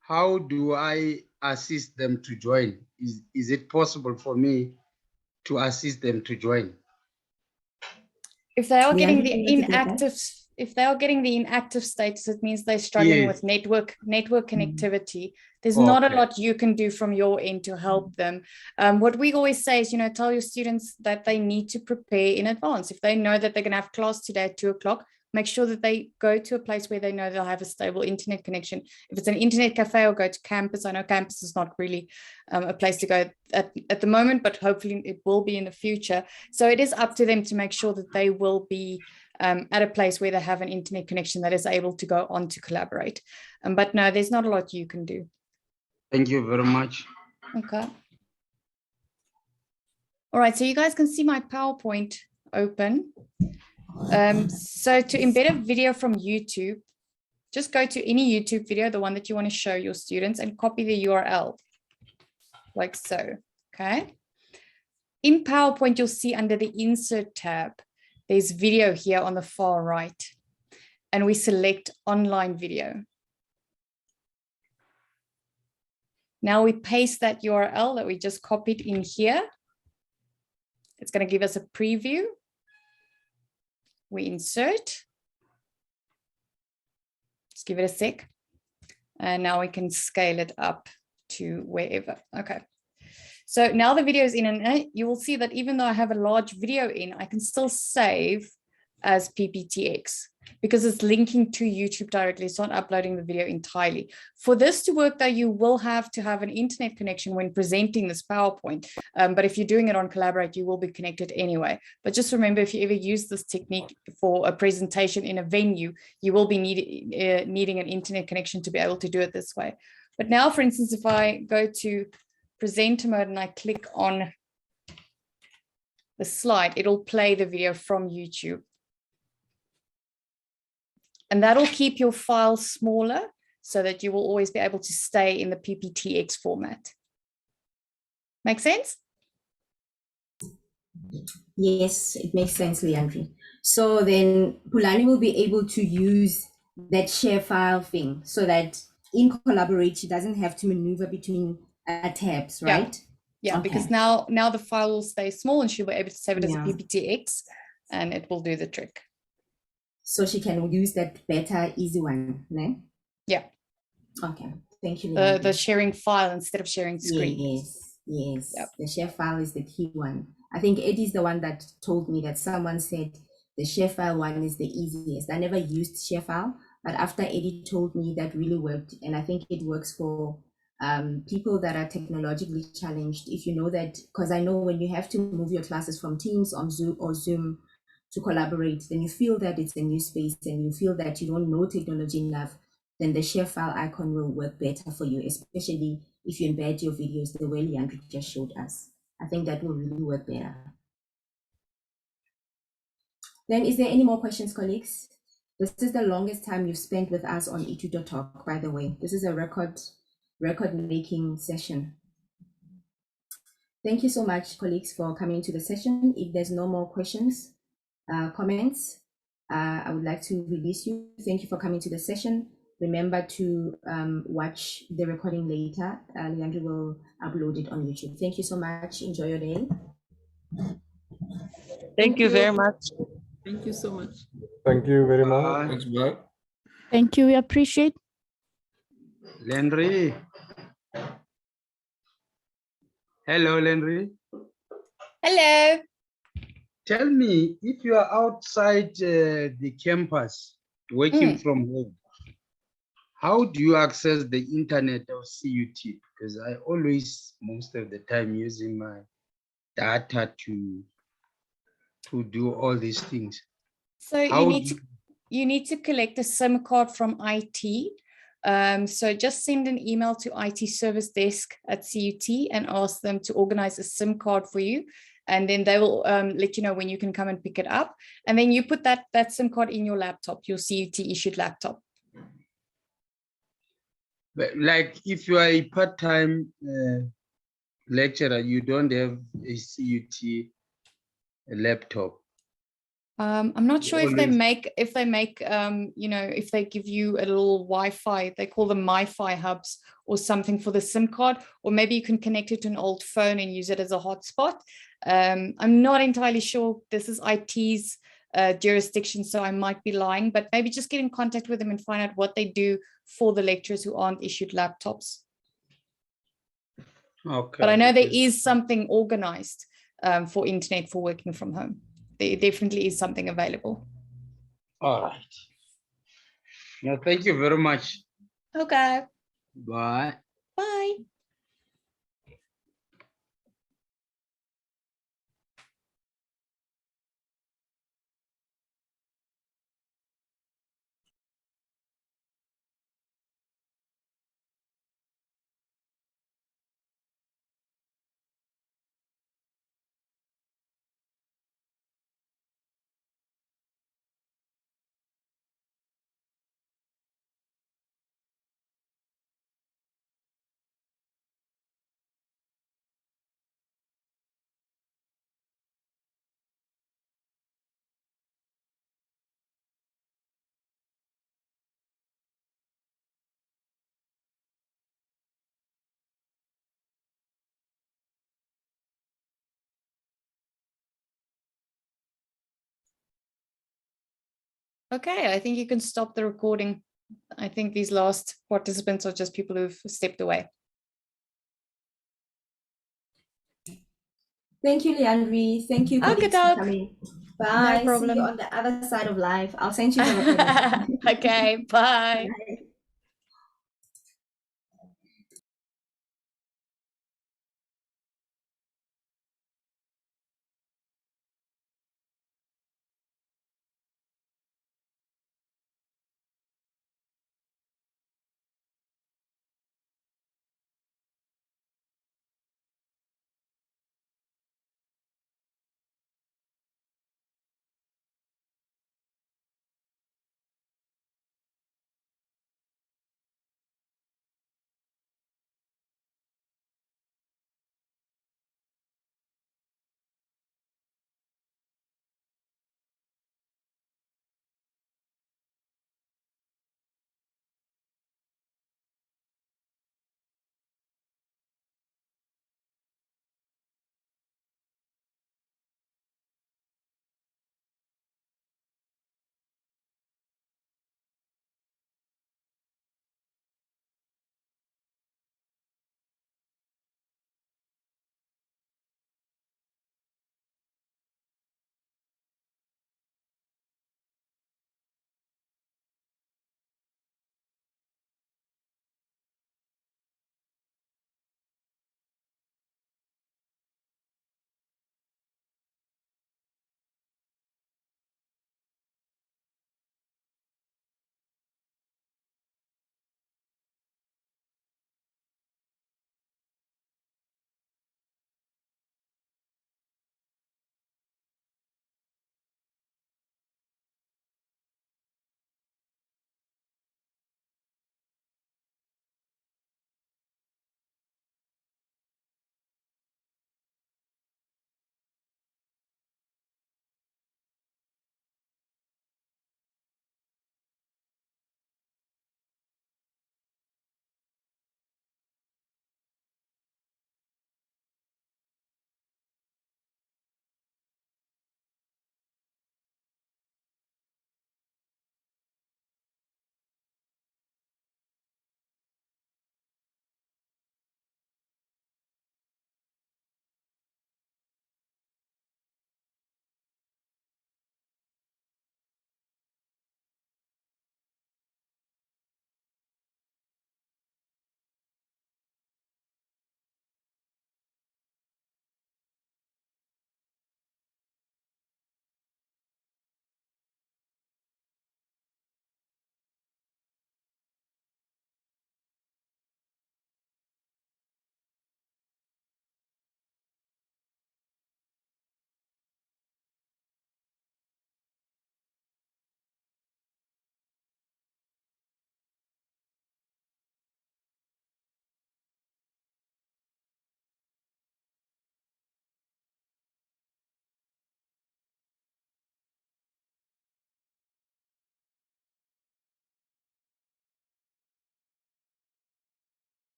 How do I assist them to join? Is it possible for me to assist them to join? If they are getting the inactive status, it means they're struggling with network connectivity. There's not a lot you can do from your end to help them. What we always say is, tell your students that they need to prepare in advance. If they know that they're going to have class today at 2 o'clock, make sure that they go to a place where they know they'll have a stable internet connection. If it's an internet cafe, or go to campus. I know campus is not really a place to go at the moment, but hopefully it will be in the future. So it is up to them to make sure that they will be at a place where they have an internet connection that is able to go on to Collaborate. But no, there's not a lot you can do. Thank you very much. Okay. All right, so you guys can see my PowerPoint open. So to embed a video from YouTube, just go to any YouTube video, the one that you want to show your students, and copy the URL like so. Okay. In PowerPoint, you'll see under the Insert tab, there's video here on the far right, and we select online video. Now we paste that URL that we just copied in here. It's going to give us a preview. We insert. Just give it a sec. And now we can scale it up to wherever. Okay. So now the video is in, and you will see that even though I have a large video in, I can still save as PPTX because it's linking to YouTube directly. It's not uploading the video entirely. For this to work, though, you will have to have an internet connection when presenting this PowerPoint. But if you're doing it on Collaborate, you will be connected anyway. But just remember, if you ever use this technique for a presentation in a venue, you will be needing an internet connection to be able to do it this way. But now, for instance, if I go to presenter mode and I click on the slide, it'll play the video from YouTube. And that'll keep your file smaller so that you will always be able to stay in the PPTX format. Make sense? Yes, it makes sense, Leandri. So then Pulani will be able to use that share file thing so that in Collaborate, she doesn't have to maneuver between tabs, right? Yeah, Okay. because now the file will stay small and she'll be able to save it as a PPTX and it will do the trick. So she can use that better, easy one, no? Yeah. Okay, thank you. The sharing file instead of sharing screen. Yes. Yep. The share file is the key one. I think Eddie's the one that told me that someone said the ShareFile one is the easiest. I never used ShareFile, but after Eddie told me, that really worked. And I think it works for people that are technologically challenged. If you know that, because I know when you have to move your classes from Teams on Zoom to collaborate, then you feel that it's a new space and you feel that you don't know technology enough, then the ShareFile icon will work better for you, especially if you embed your videos the way Leandri just showed us. I think that will really work better. Then is there any more questions, colleagues? This is the longest time you've spent with us on eTutor Talk, by the way. This is a record-making session. Thank you so much, colleagues, for coming to the session. If there's no more questions, comments, I would like to release you. Thank you for coming to the session. Remember to watch the recording later. Leandri will upload it on YouTube. Thank you so much. Enjoy your day. Thank you very much. Thank you so much. Thank you very much. Thanks, bye. Thank you. We appreciate. Lenry. Hello, Lenry. Hello. Tell me, if you are outside the campus working from home, how do you access the internet or CUT? Because I always, most of the time, using my data to do all these things. So you need to collect a SIM card from IT. So just send an email to IT service desk at CUT and ask them to organize a SIM card for you. And then they will let you know when you can come and pick it up. And then you put that SIM card in your laptop, your CUT issued laptop. But like if you are a part-time lecturer, you don't have a CUT laptop. I'm not sure if they make, you know, if they give you a little Wi-Fi, they call them MiFi hubs or something for the SIM card, or maybe you can connect it to an old phone and use it as a hotspot. I'm not entirely sure. This is IT's jurisdiction, so I might be lying, but maybe just get in contact with them and find out what they do for the lecturers who aren't issued laptops. Okay. But I know there is something organized for internet for working from home. There definitely is something available. All right. Yeah, thank you very much. Okay. Bye. Bye. Okay, I think you can stop the recording. I think these last participants are just people who've stepped away. Thank you, Leandri. Thank you, colleagues, for coming. Bye. No problem. See you on the other side of life. I'll send you the recording. Okay, bye. Bye.